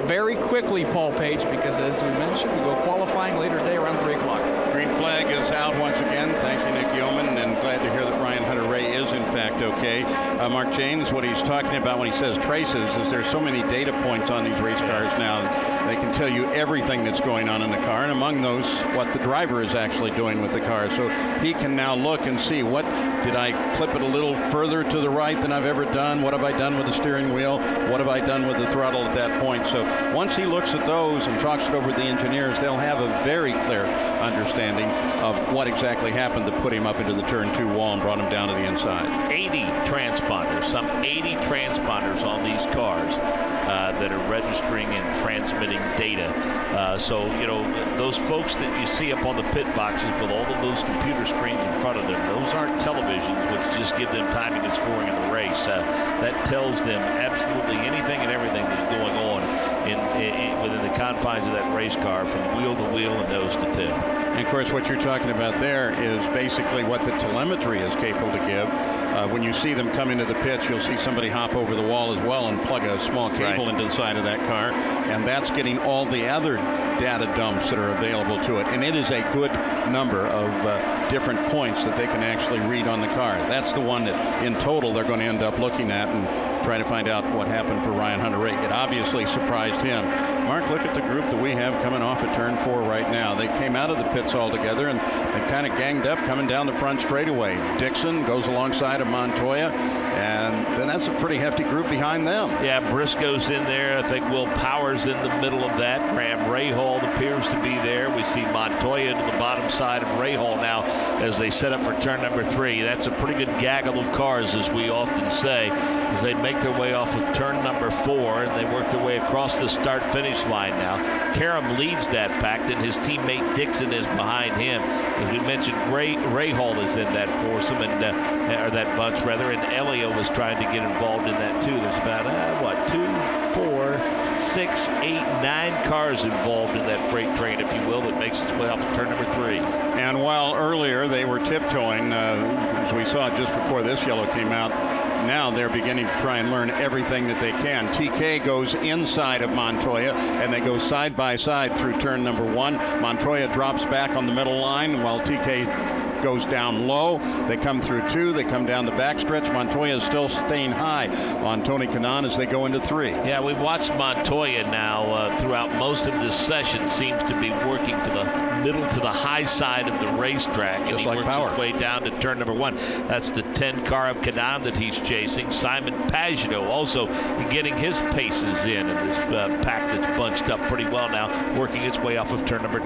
very quickly, Paul Page, because as we mentioned, we go qualifying later today around 3 o'clock. Green flag is out once again. Thank you, Nick Yeoman, and glad to hear that Ryan Hunter-Reay is in fact okay. Mark James, what he's talking about when he says traces is there's so many data points on these race cars now that they can tell you everything that's going on in the car, and among those, what the driver is actually doing with the car. So he can now look and see, what did I clip it a little further to the right than I've ever done? What have I done with the steering wheel? What have I done with the throttle at that point? So once he looks at those and talks it over with the engineers, they'll have a very clear understanding of what exactly happened to put him up into the turn 2 wall and brought him down to the inside. 80 transponders, some 80 transponders on these cars that are registering and transmitting data. So, you know, those folks that you see up on the pit boxes with all of those computer screens in front of them, those aren't televisions which just give them timing and scoring in the race. That tells them absolutely anything and everything that's going on within the confines of that race car, from wheel to wheel and nose to tail. And of course, what you're talking about there is basically what the telemetry is capable to give. When you see them come into the pits, you'll see somebody hop over the wall as well and plug a small cable into the side of that car, and that's getting all the other data dumps that are available to it. And it is a good number of different points that they can actually read on the car. That's the one that in total they're going to end up looking at and try to find out what happened for Ryan Hunter-Reay. It obviously surprised him. Mark, look at the group that we have coming off at turn 4 right now. They came out of the pits all together, and they've kind of ganged up coming down the front straightaway. Dixon goes alongside of Montoya, and then that's a pretty hefty group behind them. Yeah, Briscoe's in there. I think Will Power's in the middle of that. Graham Rahal appears to be there. We see Montoya to the bottom side of Rahal now as they set up for turn number 3. That's a pretty good gaggle of cars, as we often say, as they make their way off of turn number 4, and they work their way across the start-finish line now. Karam leads that pack, then his teammate Dixon is behind him. As we mentioned, Rahal is in that foursome, and or that bunch rather, and Elio was trying to get involved in that too. There's about 2, 4, 6, 8, 9 cars involved in that freight train, if you will, that makes its way off of turn number 3. And while earlier they were tiptoeing, as we saw just before this yellow came out, now they're beginning to try and learn everything that they can. TK goes inside of Montoya, and they go side by side through turn number 1. Montoya drops back on the middle line while TK goes down low. They come through 2. They come down the backstretch. Montoya is still staying high on Tony Kanaan as they go into 3. Yeah, we've watched Montoya now throughout most of this session. Seems to be working to the middle to the high side of the racetrack. Just like works Power. His way down to turn number 1. That's the 10 car of Kanaan that he's chasing. Simon Pagino also getting his paces in this pack that's bunched up pretty well now, working its way off of turn number 2.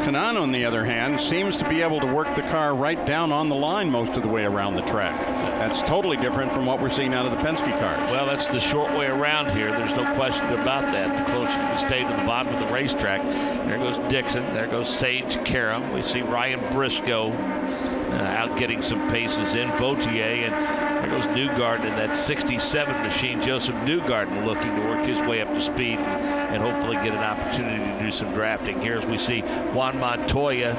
Kanaan, on the other hand, seems to be able to work the car right down on the line most of the way around the track. That's totally different from what we're seeing out of the Penske cars. Well, that's the short way around here. There's no question about that. The closer you can stay to the bottom of the racetrack. There goes Dixon. There goes Sage Karam. We see Ryan Briscoe out getting some paces in. Vautier, and there goes Newgarden in that 67 machine. Joseph Newgarden looking to work his way up to speed and hopefully get an opportunity to do some drafting. Here as we see Juan Montoya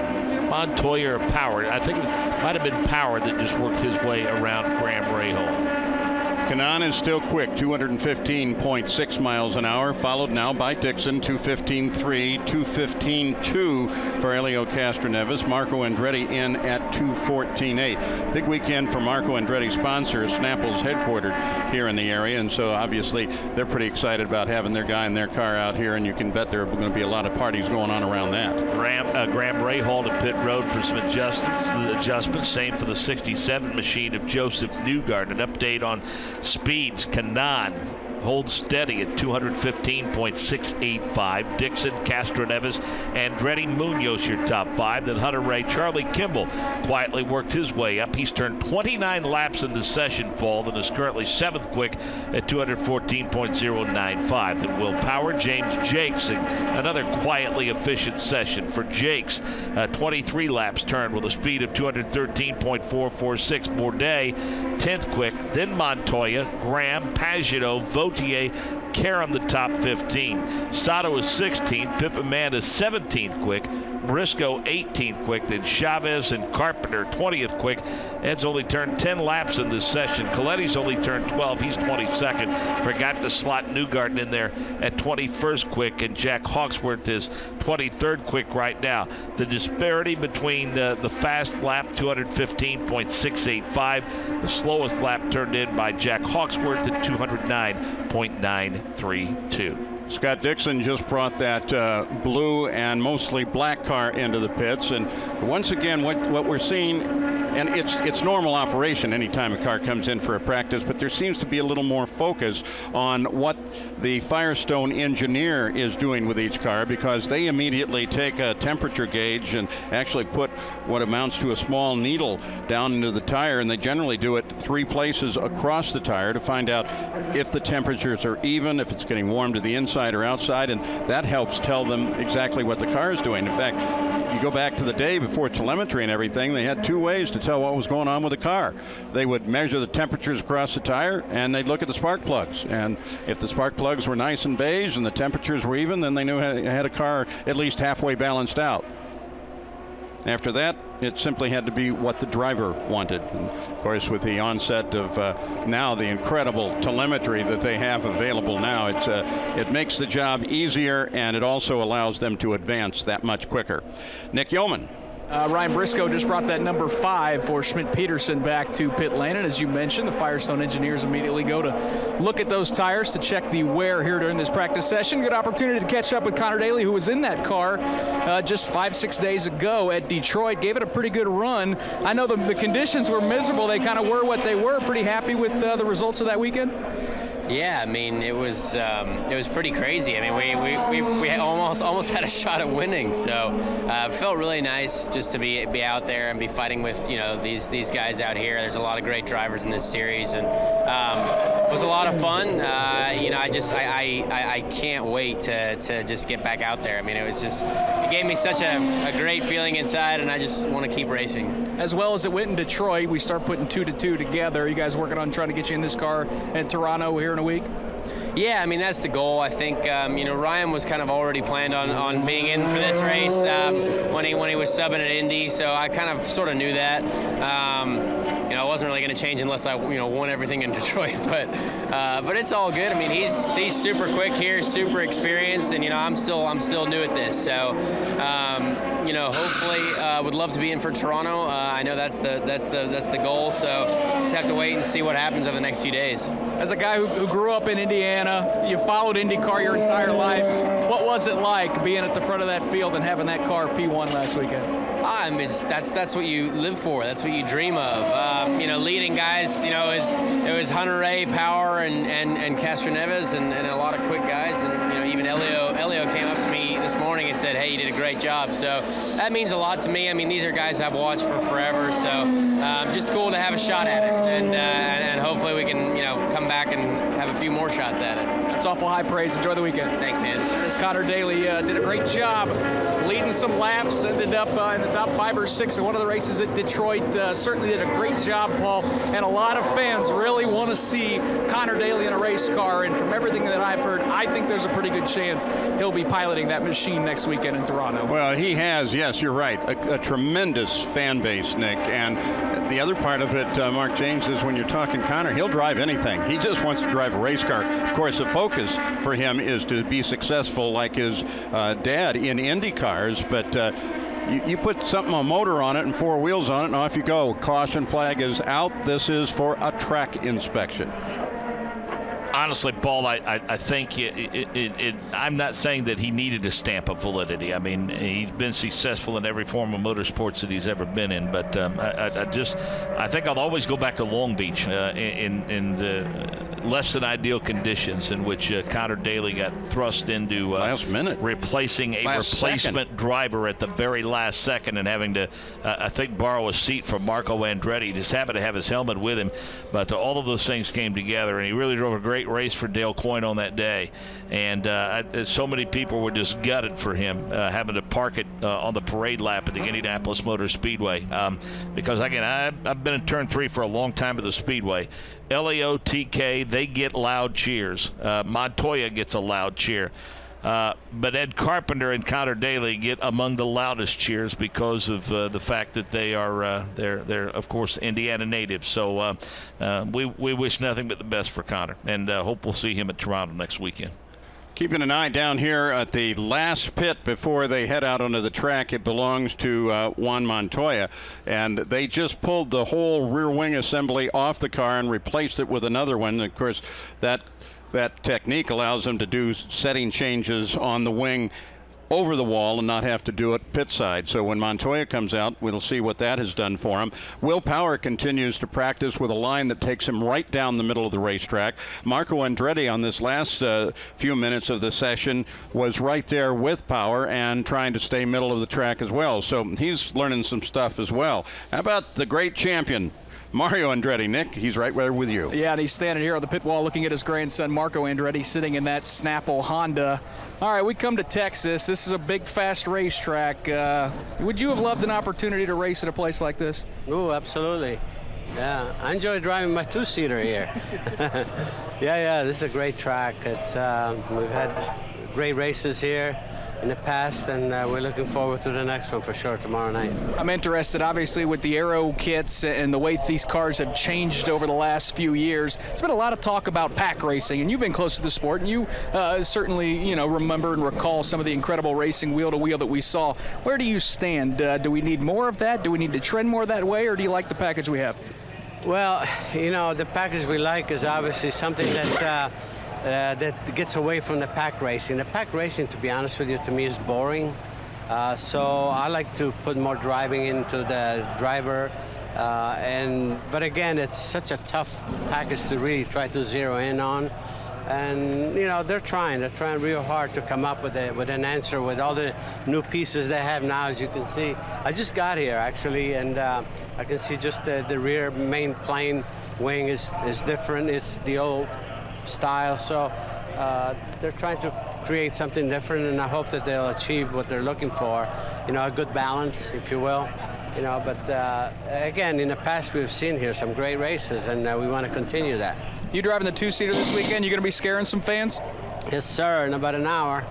or Power. I think it might have been Power that just worked his way around Graham Rahal. Kanaan is still quick, 215.6 miles an hour, followed now by Dixon, 215.3, 215.2 for Elio Castroneves. Marco Andretti in at 214.8. Big weekend for Marco Andretti sponsor. Snapple's headquartered here in the area, and so obviously they're pretty excited about having their guy in their car out here, and you can bet there are going to be a lot of parties going on around that. Graham Rahal to pit road for some adjustments. Same for the 67 machine of Joseph Newgarden. An update on speeds. Kanaan holds steady at 215.685. Dixon, Castroneves, Andretti, Munoz your top 5. Then Hunter Ray, Charlie Kimball quietly worked his way up. He's turned 29 laps in the session, Paul, and is currently 7th quick at 214.095. Then Will Power, James Jakes, another quietly efficient session for Jakes. 23 laps turned with a speed of 213.446. Bourdais, 10th quick. Then Montoya, Graham, Pagenaud, Vautier, Karam the top 15. Sato is 16th. Pippaman is 17th quick. Briscoe 18th quick. Then Chavez and Carpenter 20th quick. Ed's only turned 10 laps in this session. Coletti's only turned 12. He's 22nd. Forgot to slot Newgarden in there at 21st quick, and Jack Hawksworth is 23rd quick right now. The disparity between the fast lap, 215.685. The slowest lap turned in by Jack Hawksworth at 209.932. Scott Dixon just brought that blue and mostly black car into the pits, and once again what we're seeing, and it's normal operation anytime a car comes in for a practice, but there seems to be a little more focus on what the Firestone engineer is doing with each car, because they immediately take a temperature gauge and actually put what amounts to a small needle down into the tire, and they generally do it 3 places across the tire to find out if the temperatures are even, if it's getting warm to the inside or outside, and that helps tell them exactly what the car is doing. In fact, you go back to the day before telemetry and everything, they had 2 ways to tell what was going on with the car. They would measure the temperatures across the tire, and they'd look at the spark plugs, and if the spark plugs were nice and beige and the temperatures were even, then they knew they had a car at least halfway balanced out. After that, it simply had to be what the driver wanted. And of course, with the onset of now the incredible telemetry that they have available now, it makes the job easier, and it also allows them to advance that much quicker. Nick Yeoman. Ryan Briscoe just brought that number 5 for Schmidt-Peterson back to pit lane, and as you mentioned, the Firestone engineers immediately go to look at those tires to check the wear here during this practice session. Good opportunity to catch up with Conor Daly, who was in that car just 5-6 days ago at Detroit. Gave it a pretty good run. I know the conditions were miserable. They kind of were what they were. Pretty happy with the results of that weekend? Yeah, I mean, it was pretty crazy. I mean, we almost had a shot at winning, so it felt really nice just to be out there and be fighting with these guys out here. There's a lot of great drivers in this series, and it was a lot of fun. I can't wait to just get back out there. I mean, it gave me such a great feeling inside, and I just want to keep racing. As well as it went in Detroit, we start putting 2 to 2 together. Are you guys working on trying to get you in this car in Toronto here in a week? Yeah, I mean, that's the goal. I think, Ryan was kind of already planned on being in for this race when he was subbing at Indy, so I kind of sort of knew that. I wasn't really going to change unless I, won everything in Detroit, but it's all good. I mean, he's super quick here, super experienced, and I'm still new at this, so hopefully would love to be in for Toronto. I know that's the goal, so just have to wait and see what happens over the next few days. As a guy who grew up in Indiana, you followed IndyCar your entire life. What was it like being at the front of that field and having that car P1 last weekend? I mean, that's what you live for. That's what you dream of. Leading guys, it was Hunter Ray, Power, and Castroneves, and a lot of quick guys, and even Elio came up to me this morning and said, "Hey, you did a great job." So that means a lot to me. I mean, these are guys I've watched for forever, so just cool to have a shot at it, and hopefully we can come back and have a few more shots at it. That's awful high praise. Enjoy the weekend. Thanks, man. As Conor Daly did a great job leading some laps, ended up in the top 5 or 6 in one of the races at Detroit. Certainly did a great job, Paul, and a lot of fans really want to see Conor Daly in a race car, and from everything that I've heard, I think there's a pretty good chance he'll be piloting that machine next weekend in Toronto. Well, he has, yes, you're right, a tremendous fan base, Nick, and the other part of it, Mark James, is when you're talking Conor, he'll drive anything. He just wants to drive a race car. Of course, the focus for him is to be successful like his dad in Indy cars, but you put something, a motor on it and 4 wheels on it, and off you go. Caution flag is out. This is for a track inspection. Honestly, Paul, I think I'm not saying that he needed a stamp of validity. I mean, he's been successful in every form of motorsports that he's ever been in. But I think I'll always go back to Long Beach in the less than ideal conditions in which Conor Daly got thrust into last minute, replacing a replacement driver at the very last second and having to, I think, borrow a seat from Marco Andretti. He just happened to have his helmet with him. But all of those things came together, and he really drove a great race for Dale Coyne on that day. And so many people were just gutted for him having to park it on the parade lap at the Indianapolis Motor Speedway. Because, again, I've been in turn 3 for a long time at the Speedway. LAO, TK, they get loud cheers. Montoya gets a loud cheer. But Ed Carpenter and Conor Daly get among the loudest cheers because of the fact that they are they're of course Indiana natives. So we wish nothing but the best for Conor, and hope we'll see him at Toronto next weekend. Keeping an eye down here at the last pit before they head out onto the track. It belongs to Juan Montoya, and they just pulled the whole rear wing assembly off the car and replaced it with another one. Of course, that technique allows them to do setting changes on the wing over the wall and not have to do it pit side. So when Montoya comes out, we'll see what that has done for him. Will Power continues to practice with a line that takes him right down the middle of the racetrack. Marco Andretti on this last few minutes of the session was right there with Power and trying to stay middle of the track as well. So he's learning some stuff as well. How about the great champion, Mario Andretti? Nick, he's right there with you. Yeah, and he's standing here on the pit wall looking at his grandson, Marco Andretti, sitting in that Snapple Honda. All right, we come to Texas. This is a big, fast racetrack. Would you have loved an opportunity to race at a place like this? Oh, absolutely. Yeah, I enjoy driving my two-seater here. Yeah, this is a great track. It's we've had great races here in the past, and we're looking forward to the next one for sure tomorrow night. I'm interested, obviously, with the aero kits and the way these cars have changed over the last few years. There's been a lot of talk about pack racing, and you've been close to the sport, and you certainly, remember and recall some of the incredible racing wheel-to-wheel that we saw. Where do you stand? Do we need more of that? Do we need to trend more that way, or do you like the package we have? Well, the package we like is obviously something that gets away from the pack racing. The pack racing, to be honest with you, to me is boring. So I like to put more driving into the driver. But again, it's such a tough package to really try to zero in on. And they're trying real hard to come up with an answer with all the new pieces they have now. As you can see, I just got here actually, and I can see just the rear main plane wing is different. It's the old style, so they're trying to create something different, and I hope that they'll achieve what they're looking for, a good balance, if you will, but again, in the past we've seen here some great races, and we want to continue that. You driving the two-seater this weekend? You going to be scaring some fans? Yes, sir, in about an hour.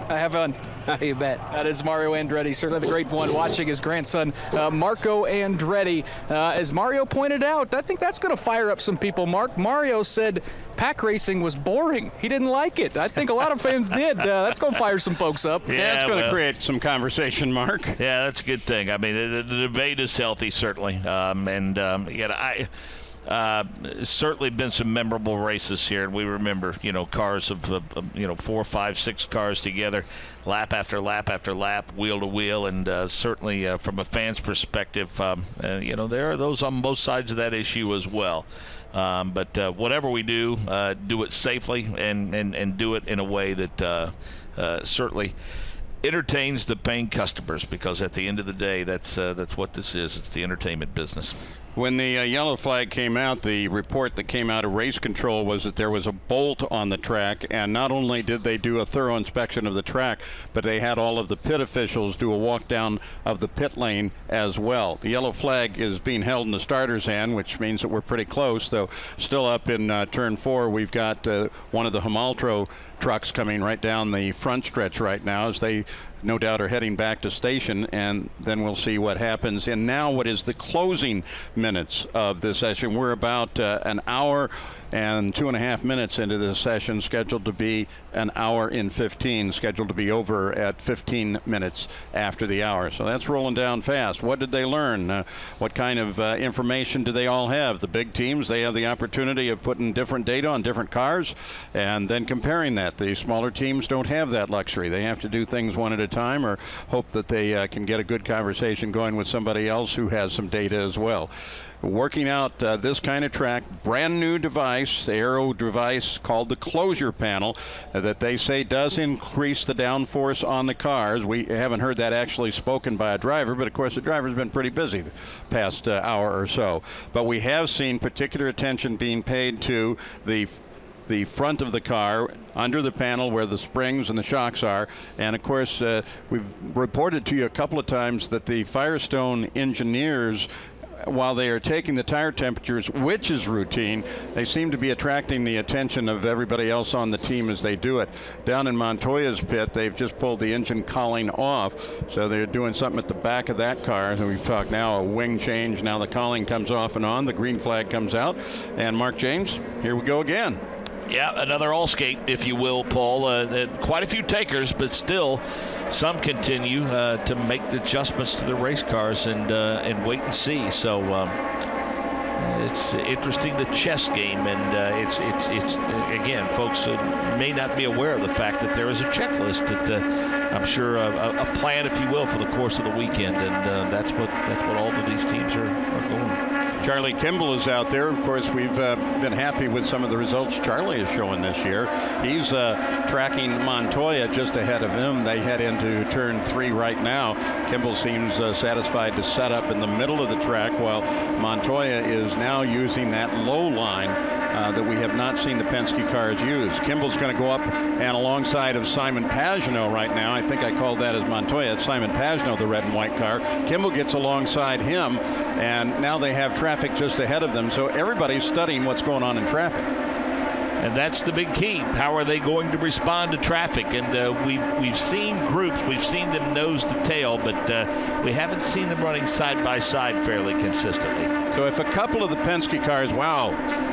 Have fun. You bet. That is Mario Andretti, certainly the great one, watching his grandson, Marco Andretti. As Mario pointed out, I think that's going to fire up some people, Mark. Mario said pack racing was boring. He didn't like it. I think a lot of fans did. That's going to fire some folks up. Yeah, it's going to create some conversation, Mark. Yeah, that's a good thing. I mean, the debate is healthy, certainly. Certainly been some memorable races here, and we remember, cars of 4, 5, 6 cars together, lap after lap after lap, wheel to wheel, and certainly from a fan's perspective, there are those on both sides of that issue as well. But whatever we do it safely and do it in a way that certainly entertains the paying customers, because at the end of the day, that's what this is. It's the entertainment business. When the yellow flag came out, the report that came out of race control was that there was a bolt on the track, and not only did they do a thorough inspection of the track, but they had all of the pit officials do a walk down of the pit lane as well. The yellow flag is being held in the starter's hand, which means that we're pretty close, though still up in turn 4. We've got one of the Himaltro trucks coming right down the front stretch right now, as they no doubt are heading back to station, and then we'll see what happens. And now what is the closing minutes of this session? We're about an hour and 2.5 minutes into this session, scheduled to be an hour in 15, scheduled to be over at 15 minutes after the hour. So that's rolling down fast. What did they learn? What kind of information do they all have? The big teams, they have the opportunity of putting different data on different cars and then comparing that. The smaller teams don't have that luxury. They have to do things one at a time or hope that they can get a good conversation going with somebody else who has some data as well. Working out this kind of track, brand new device, aero device called the closure panel, that they say does increase the downforce on the cars. We haven't heard that actually spoken by a driver, but of course the driver's been pretty busy the past hour or so. But we have seen particular attention being paid to the front of the car, under the panel where the springs and the shocks are. And of course, we've reported to you a couple of times that the Firestone engineers, while they are taking the tire temperatures, which is routine, they seem to be attracting the attention of everybody else on the team as they do it. Down in Montoya's pit, they've just pulled the engine cowling off, so they're doing something at the back of that car. And we've talked now a wing change. Now the cowling comes off and on, the green flag comes out, and Mark James, here we go again. Yeah, another all skate, if you will, Paul. Quite a few takers, but still some continue to make the adjustments to the race cars and wait and see. So it's interesting, the chess game, and it's again, folks may not be aware of the fact that there is a checklist that I'm sure a plan, if you will, for the course of the weekend, and that's what all of these teams are going. Charlie Kimball is out there. Of course, we've been happy with some of the results Charlie is showing this year. He's tracking Montoya just ahead of him. They head into turn 3 right now. Kimball seems satisfied to set up in the middle of the track, while Montoya is now using that low line that we have not seen the Penske cars use. Kimball's going to go up and alongside of Simon Pagenaud right now. I think I called that as Montoya. It's Simon Pagenaud, the red and white car. Kimball gets alongside him, and now they have traffic just ahead of them. So everybody's studying what's going on in traffic. And that's the big key. How are they going to respond to traffic? And we've seen groups, we've seen them nose to tail, but we haven't seen them running side by side fairly consistently. So if a couple of the Penske cars, wow,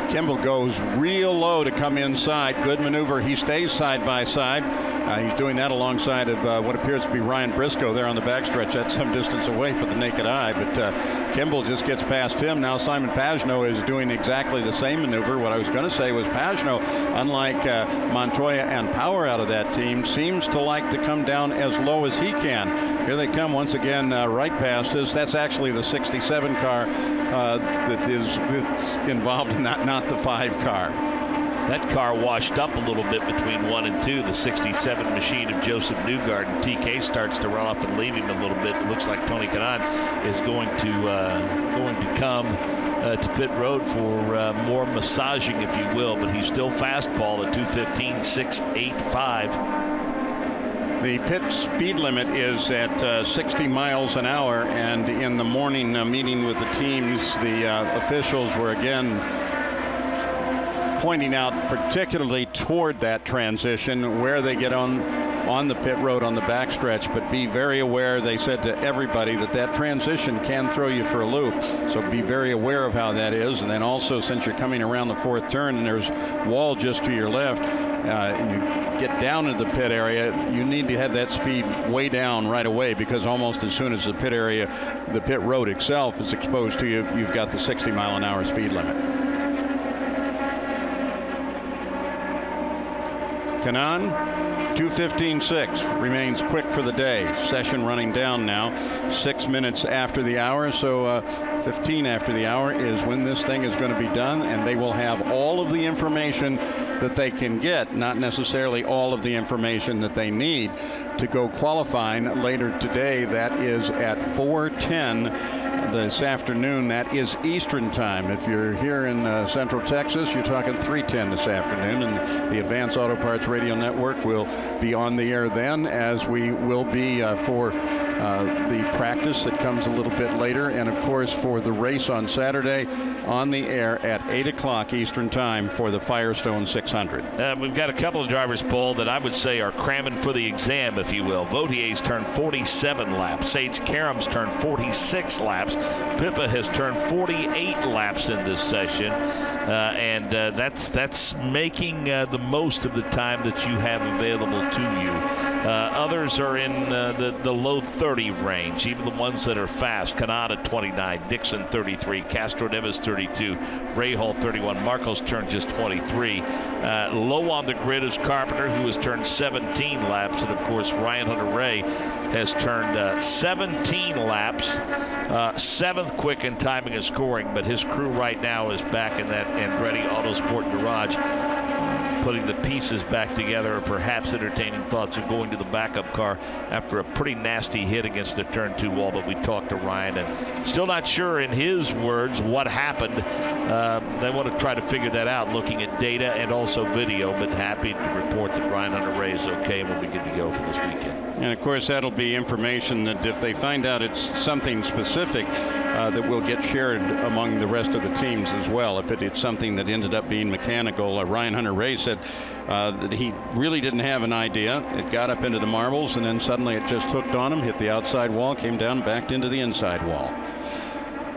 Kimball goes real low to come inside. Good maneuver. He stays side by side. He's doing that alongside of what appears to be Ryan Briscoe there on the backstretch. That's some distance away for the naked eye, but Kimball just gets past him. Now Simon Pagenaud is doing exactly the same maneuver. What I was going to say was Pagenaud, unlike Montoya and Power out of that team, seems to like to come down as low as he can. Here they come once again right past us. That's actually the 67 car that's involved in that, not the 5 car. That car washed up a little bit between 1 and 2. The 67 machine of Joseph Newgarden. TK starts to run off and leave him a little bit. It looks like Tony Kanaan is going to come to pit road for more massaging, if you will, but he's still fast, Paul, at 2:15.685. The pit speed limit is at 60 miles an hour, and in the morning meeting with the teams, the officials were again pointing out particularly toward that transition where they get on the pit road on the backstretch, but be very aware, they said to everybody, that transition can throw you for a loop. So be very aware of how that is. And then also, since you're coming around the 4th turn and there's wall just to your left, and you get down into the pit area, you need to have that speed way down right away, because almost as soon as the pit area, the pit road itself is exposed to you, you've got the 60 mile an hour speed limit. Kanaan, 2:15.6, remains quick for the day. Session running down now, 6 minutes after the hour, so 15 after the hour is when this thing is going to be done, and they will have all of the information that they can get, not necessarily all of the information that they need to go qualifying later today. That is at 4:10 this afternoon. That is Eastern time. If you're here in Central Texas, you're talking 3:10 this afternoon, and the Advance Auto Parts Radio Network will be on the air then, as we will be for the practice that comes a little bit later, and of course for the race on Saturday, on the air at 8 o'clock Eastern time for the Firestone 600. We've got a couple of drivers, Paul, that I would say are cramming for the exam, if you will. Vautier's turned 47 laps. Sage Karam's turned 46 laps. Pippa has turned 48 laps in this session, and that's making the most of the time that you have available to you. Others are in the low 30 range, even the ones that are fast. Canada 29, Dixon 33, Castro Neves 32, Rahal 31, Marcos turned just 23. Low on the grid is Carpenter, who has turned 17 laps, and of course Ryan Hunter-Reay has turned 17 laps, 7th quick in timing and scoring, but his crew right now is back in that Andretti Autosport garage, putting the pieces back together, or perhaps entertaining thoughts of going to the backup car after a pretty nasty hit against the turn 2 wall. But we talked to Ryan, and still not sure, in his words, what happened. They want to try to figure that out, looking at data and also video, but happy to report that Ryan Hunter-Reay is okay and will be good to go for this weekend. And of course, that'll be information that if they find out it's something specific, that will get shared among the rest of the teams as well. If it's something that ended up being mechanical, Ryan Hunter-Reay said that he really didn't have an idea. It got up into the marbles, and then suddenly it just hooked on him, hit the outside wall, came down, backed into the inside wall.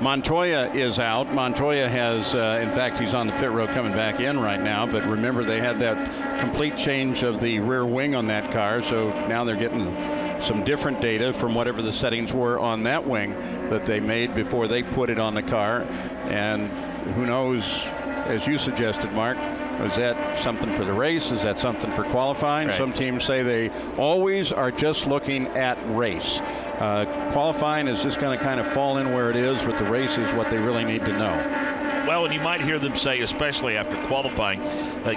Montoya is out. Montoya has, in fact, he's on the pit road coming back in right now, but remember they had that complete change of the rear wing on that car, so now they're getting some different data from whatever the settings were on that wing that they made before they put it on the car. And who knows, as you suggested, Mark, is that something for the race? Is that something for qualifying? Right. Some teams say they always are just looking at race. Qualifying is just going to kind of fall in where it is, but the race is what they really need to know. Well, and you might hear them say, especially after qualifying,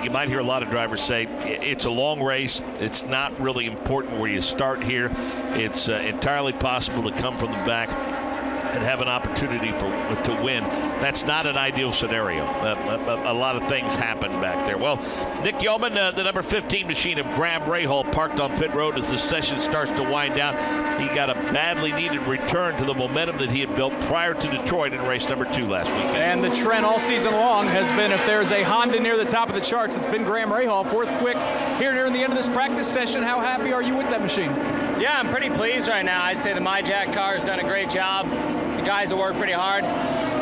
you might hear a lot of drivers say it's a long race. It's not really important where you start here. It's entirely possible to come from the back and have an opportunity to win. That's not an ideal scenario. A lot of things happen back there. Well, Nick Yeoman, the number 15 machine of Graham Rahal, parked on pit road as the session starts to wind down. He got a badly needed return to the momentum that he had built prior to Detroit in race number 2 last week. And the trend all season long has been, if there's a Honda near the top of the charts, it's been Graham Rahal, 4th quick here near the end of this practice session. How happy are you with that machine? Yeah, I'm pretty pleased right now. I'd say the MyJack car has done a great job. The guys have worked pretty hard.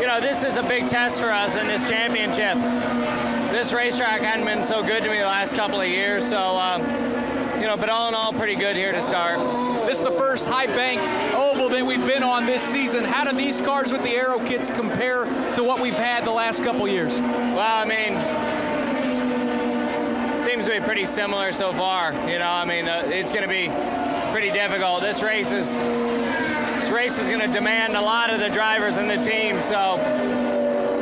You know, this is a big test for us in this championship. This racetrack hadn't been so good to me the last couple of years, so, you know, but all in all, pretty good here to start. This is the first high-banked oval that we've been on this season. How do these cars with the aero kits compare to what we've had the last couple years? Well, I mean, seems to be pretty similar so far. You know, I mean, it's going to be pretty difficult. This race is going to demand a lot of the drivers and the team, so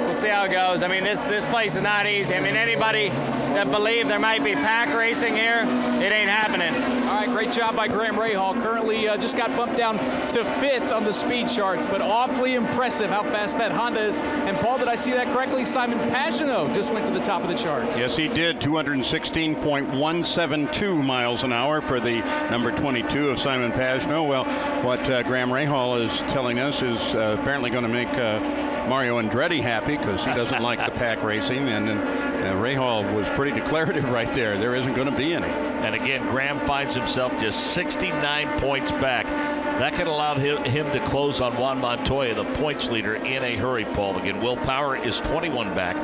we'll see how it goes. I mean, this place is not easy. I mean, anybody that believed there might be pack racing here, it ain't happening. All right, great job by Graham Rahal. Currently just got bumped down to 5th on the speed charts, but awfully impressive how fast that Honda is. And Paul, did I see that correctly? Simon Pagenaud just went to the top of the charts. Yes, he did. 216.172 miles an hour for the number 22 of Simon Pagenaud. Well, what Graham Rahal is telling us is apparently going to make Mario Andretti happy, because he doesn't like the pack racing, and Rahal was pretty declarative right there. There isn't going to be any. And again, Graham finds himself just 69 points back. That could allow him to close on Juan Montoya, the points leader, in a hurry, Paul. Again, Will Power is 21 back.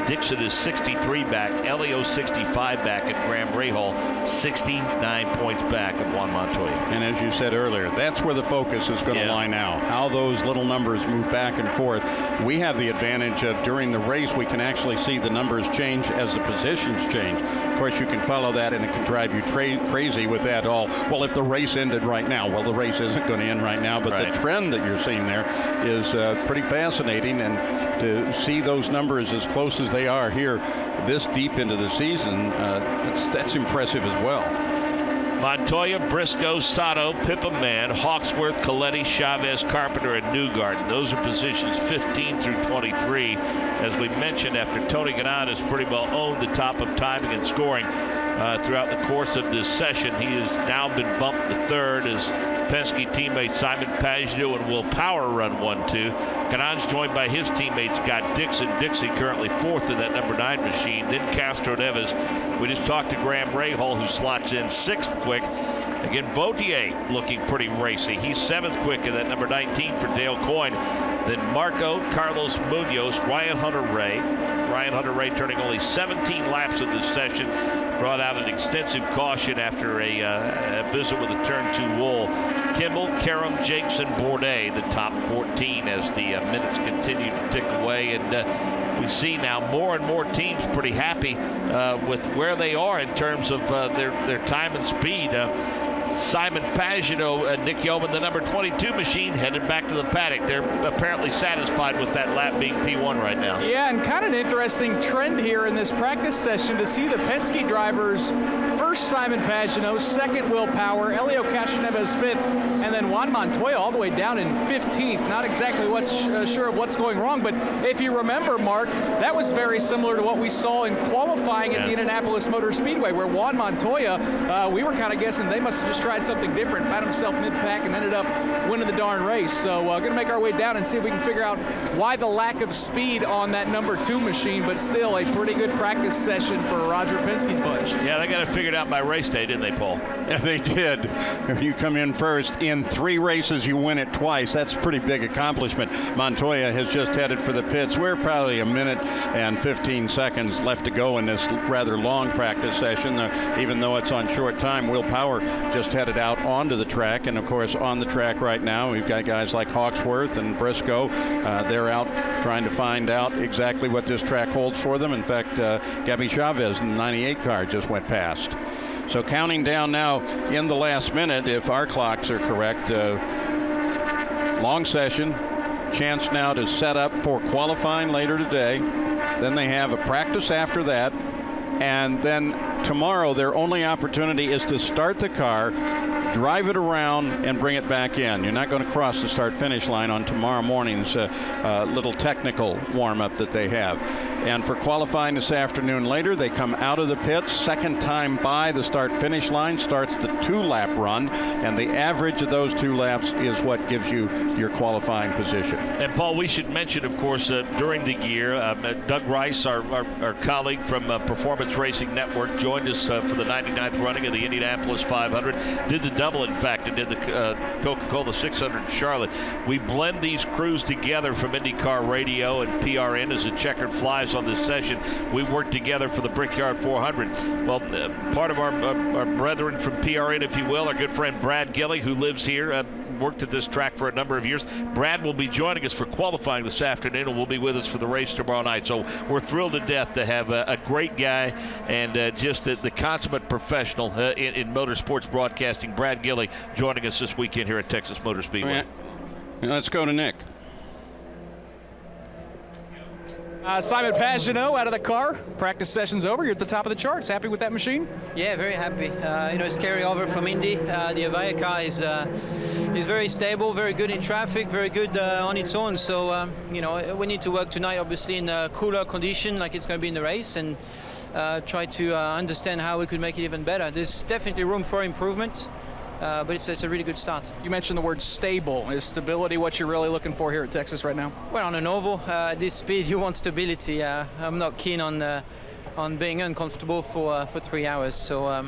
Dixon is 63 back. Elio 65 back. And Graham Rahal 69 points back of Juan Montoya. And as you said earlier, that's where the focus is going to lie now. How those little numbers move back and forth. We have the advantage of, during the race, we can actually see the numbers change as the positions change. Of course, you can follow that, and it can drive you crazy with that all. Well, if the race ended right now, well, the race isn't going to end right now, but the trend that you're seeing there is pretty fascinating. And to see those numbers as close as they are here this deep into the season, that's impressive as well. Montoya, Briscoe, Sato, Pippa Mann, Hawksworth, Coletti, Chavez, Carpenter, and Newgarden. Those are positions 15 through 23. As we mentioned, after Tony Kanaan has pretty well owned the top of timing and scoring throughout the course of this session, he has now been bumped to 3rd as Penske teammate Simon Pagenaud and Will Power run 1-2. Kanaan's joined by his teammate Scott Dixon. Dixie currently 4th in that number 9 machine. Then Castro Neves. We just talked to Graham Rahal, who slots in 6th quick. Again, Vautier looking pretty racy. He's 7th quick in that number 19 for Dale Coyne. then Marco, Carlos Munoz, Ryan Hunter-Reay. Ryan Hunter-Reay turning only 17 laps in this session. Brought out an extensive caution after a visit with a turn 2 wall. Kimball, Karam, Jakes, and Bourdais, the top 14 as the minutes continue to tick away. And we see now more and more teams pretty happy with where they are in terms of their time and speed. Simon Pagenaud, Nick Yeoman, the number 22 machine, headed back to the paddock. They're apparently satisfied with that lap being P1 right now. Yeah, and kind of an interesting trend here in this practice session to see the Penske drivers, first Simon Pagenaud, second Will Power, Helio Castroneves fifth, and then Juan Montoya all the way down in 15th. Not exactly sure of what's going wrong, but if you remember, Mark, that was very similar to what we saw in qualifying at the Indianapolis Motor Speedway, where Juan Montoya, we were kind of guessing they must have just tried something different, found himself mid-pack and ended up winning the darn race. So going to make our way down and see if we can figure out why the lack of speed on that number 2 machine, but still a pretty good practice session for Roger Penske's bunch. Yeah, they got it figured out by race day, didn't they, Paul? Yeah, they did. If you come in first in 3 races, you win it twice. That's a pretty big accomplishment. Montoya has just headed for the pits. We're probably a minute and 15 seconds left to go in this rather long practice session. Even though it's on short time, Will Power just headed out onto the track. And, of course, on the track right now, we've got guys like Hawksworth and Briscoe. They're out trying to find out exactly what this track holds for them. In fact, Gabby Chavez in the 98 car just went past. So counting down now in the last minute, if our clocks are correct. Long session, chance now to set up for qualifying later today. Then they have a practice after that. And then tomorrow their only opportunity is to start the car, drive it around, and bring it back in. You're not going to cross the start-finish line on tomorrow morning's little technical warm-up that they have. And for qualifying this afternoon later, they come out of the pits. Second time by the start-finish line starts the 2-lap run, and the average of those 2 laps is what gives you your qualifying position. And, Paul, we should mention, of course, during the year, Doug Rice, our colleague from Performance Racing Network, joined us for the 99th running of the Indianapolis 500. Did the double, in fact, and did the Coca-Cola 600 in Charlotte. We blend these crews together from IndyCar Radio and PRN as the checkered flies on this session. We work together for the Brickyard 400. Well, part of our brethren from PRN, if you will, our good friend Brad Gilley, who lives here, worked at this track for a number of years. Brad will be joining us for qualifying this afternoon and will be with us for the race tomorrow night. So we're thrilled to death to have a great guy and just the consummate professional in motorsports broadcasting, Brad Gilley, joining us this weekend here at Texas Motor Speedway. Let's go to Nick. Simon Pagenaud out of the car. Practice session's over. You're at the top of the charts. Happy with that machine? Yeah, very happy. It's carryover from Indy. The Avaya car is very stable, very good in traffic, very good on its own. So, we need to work tonight, obviously, in a cooler condition like it's going to be in the race, and try to understand how we could make it even better. There's definitely room for improvement. But it's a really good start. You mentioned the word stable. Is stability what you're really looking for here at Texas right now? Well, on an oval, at this speed, you want stability. I'm not keen on being uncomfortable for 3 hours. So,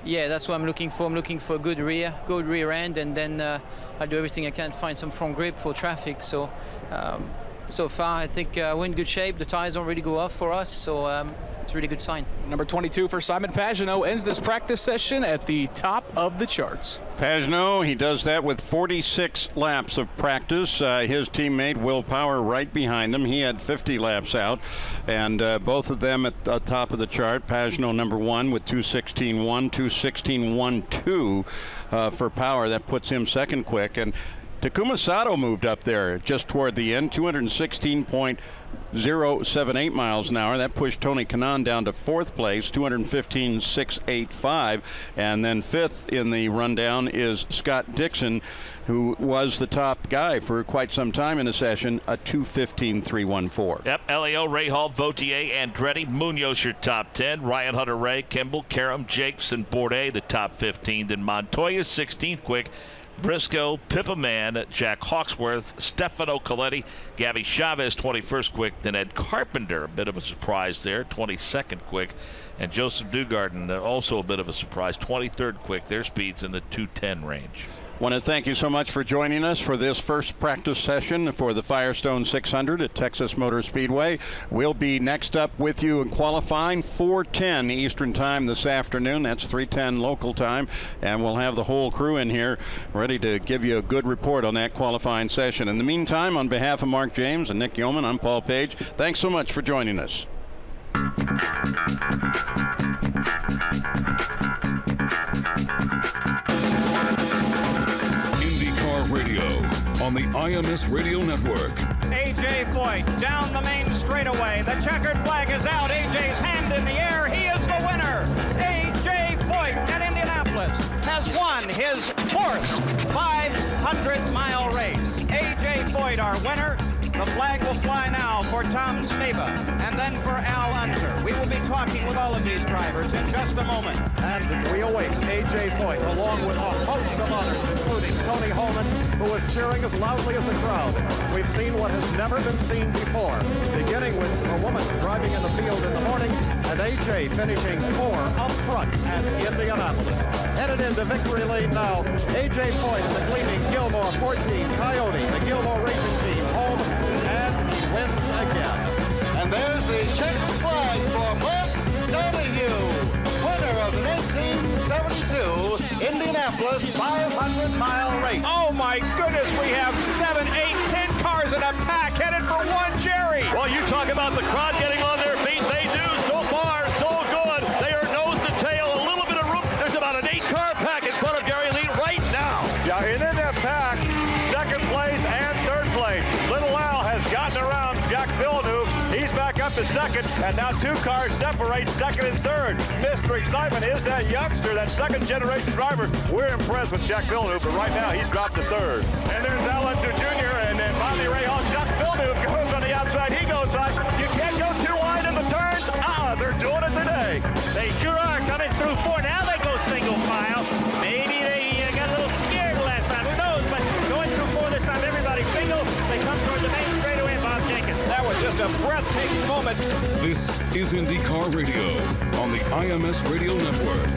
yeah, that's what I'm looking for. I'm looking for a good rear end, and then I'll do everything I can to find some front grip for traffic. So, so far, I think we're in good shape. The tires don't really go off for us, so it's a really good sign. Number 22 for Simon Pagenaud ends this practice session at the top of the charts. Pagenaud, he does that with 46 laps of practice. His teammate Will Power right behind him. He had 50 laps out, and both of them at the top of the chart. Pagenaud number 1 with 2:16.1, 2:16.12 for Power. That puts him second quick. And Takuma Sato moved up there just toward the end, 216.078 miles an hour. That pushed Tony Kanaan down to 4th place, 215.685. And then 5th in the rundown is Scott Dixon, who was the top guy for quite some time in the session, a 215.314. Yep, Elio, Rahal, Vautier, Andretti, Munoz your top 10. Ryan Hunter-Reay, Kimball, Karam, Jakes, and Bourdais the top 15. Then Montoya 16th quick. Briscoe, Pippa Mann, Jack Hawksworth, Stefano Coletti, Gabby Chavez 21st quick, then Ed Carpenter, a bit of a surprise there, 22nd quick, and Joseph Dugarden, also a bit of a surprise, 23rd quick. Their speed's in the 210 range. Want to thank you so much for joining us for this first practice session for the Firestone 600 at Texas Motor Speedway. We'll be next up with you in qualifying 4:10 Eastern Time this afternoon. That's 3:10 local time. And we'll have the whole crew in here ready to give you a good report on that qualifying session. In the meantime, on behalf of Mark James and Nick Yeoman, I'm Paul Page. Thanks so much for joining us. IndyCar Radio on the IMS Radio Network. A.J. Foyt down the main straightaway. The checkered flag is out. A.J.'s hand in the air. He is the winner. A.J. Foyt at Indianapolis has won his fourth 500-mile race. A.J. Foyt, our winner. The flag will fly now for Tom Staba and then for Al Unser. We will be talking with all of these drivers in just a moment. And we await A.J. Foyt along with a host of others, including Tony Holman, who is cheering as loudly as the crowd. We've seen what has never been seen before, beginning with a woman driving in the field in the morning and A.J. finishing 4 up front at Indianapolis. Headed into victory lane now, A.J. Foyt in the gleaming Gilmore 14 Coyote, the Gilmore Racing Team, home, and he wins again. And there's the check flag for Mark Donahue, winner of the 1972 Indianapolis 500-mile race. Oh my goodness, we have 7, 8, 10 cars in a pack headed for one Jerry. Well, you talk about the crowd getting on their feet. They do. So far, so good. They are nose to tail. A little bit of room. There's about an 8-car pack in front of Gary Lee right now. Yeah, and in that pack, second place and third place. Little Al has gotten around Jack Villeneuve. He's back up to second, and now 2 cars separate second and third. Mr. Excitement is that youngster, that second-generation driver. We're impressed with Jack Villeneuve, but right now he's dropped to third. And there's Al Unser Jr., and then finally Rahal. Jack Villeneuve goes on the outside. He goes on. You can't go too wide in the turns. They're doing it today. They sure are coming through 4. Now they go single file. Maybe they got a little scared last time. Who knows? But going through 4 this time, everybody's single. They come toward the main straightaway, and Bob Jenkins. That was just a breathtaking moment. This is IndyCar Radio on the IMS Radio Network.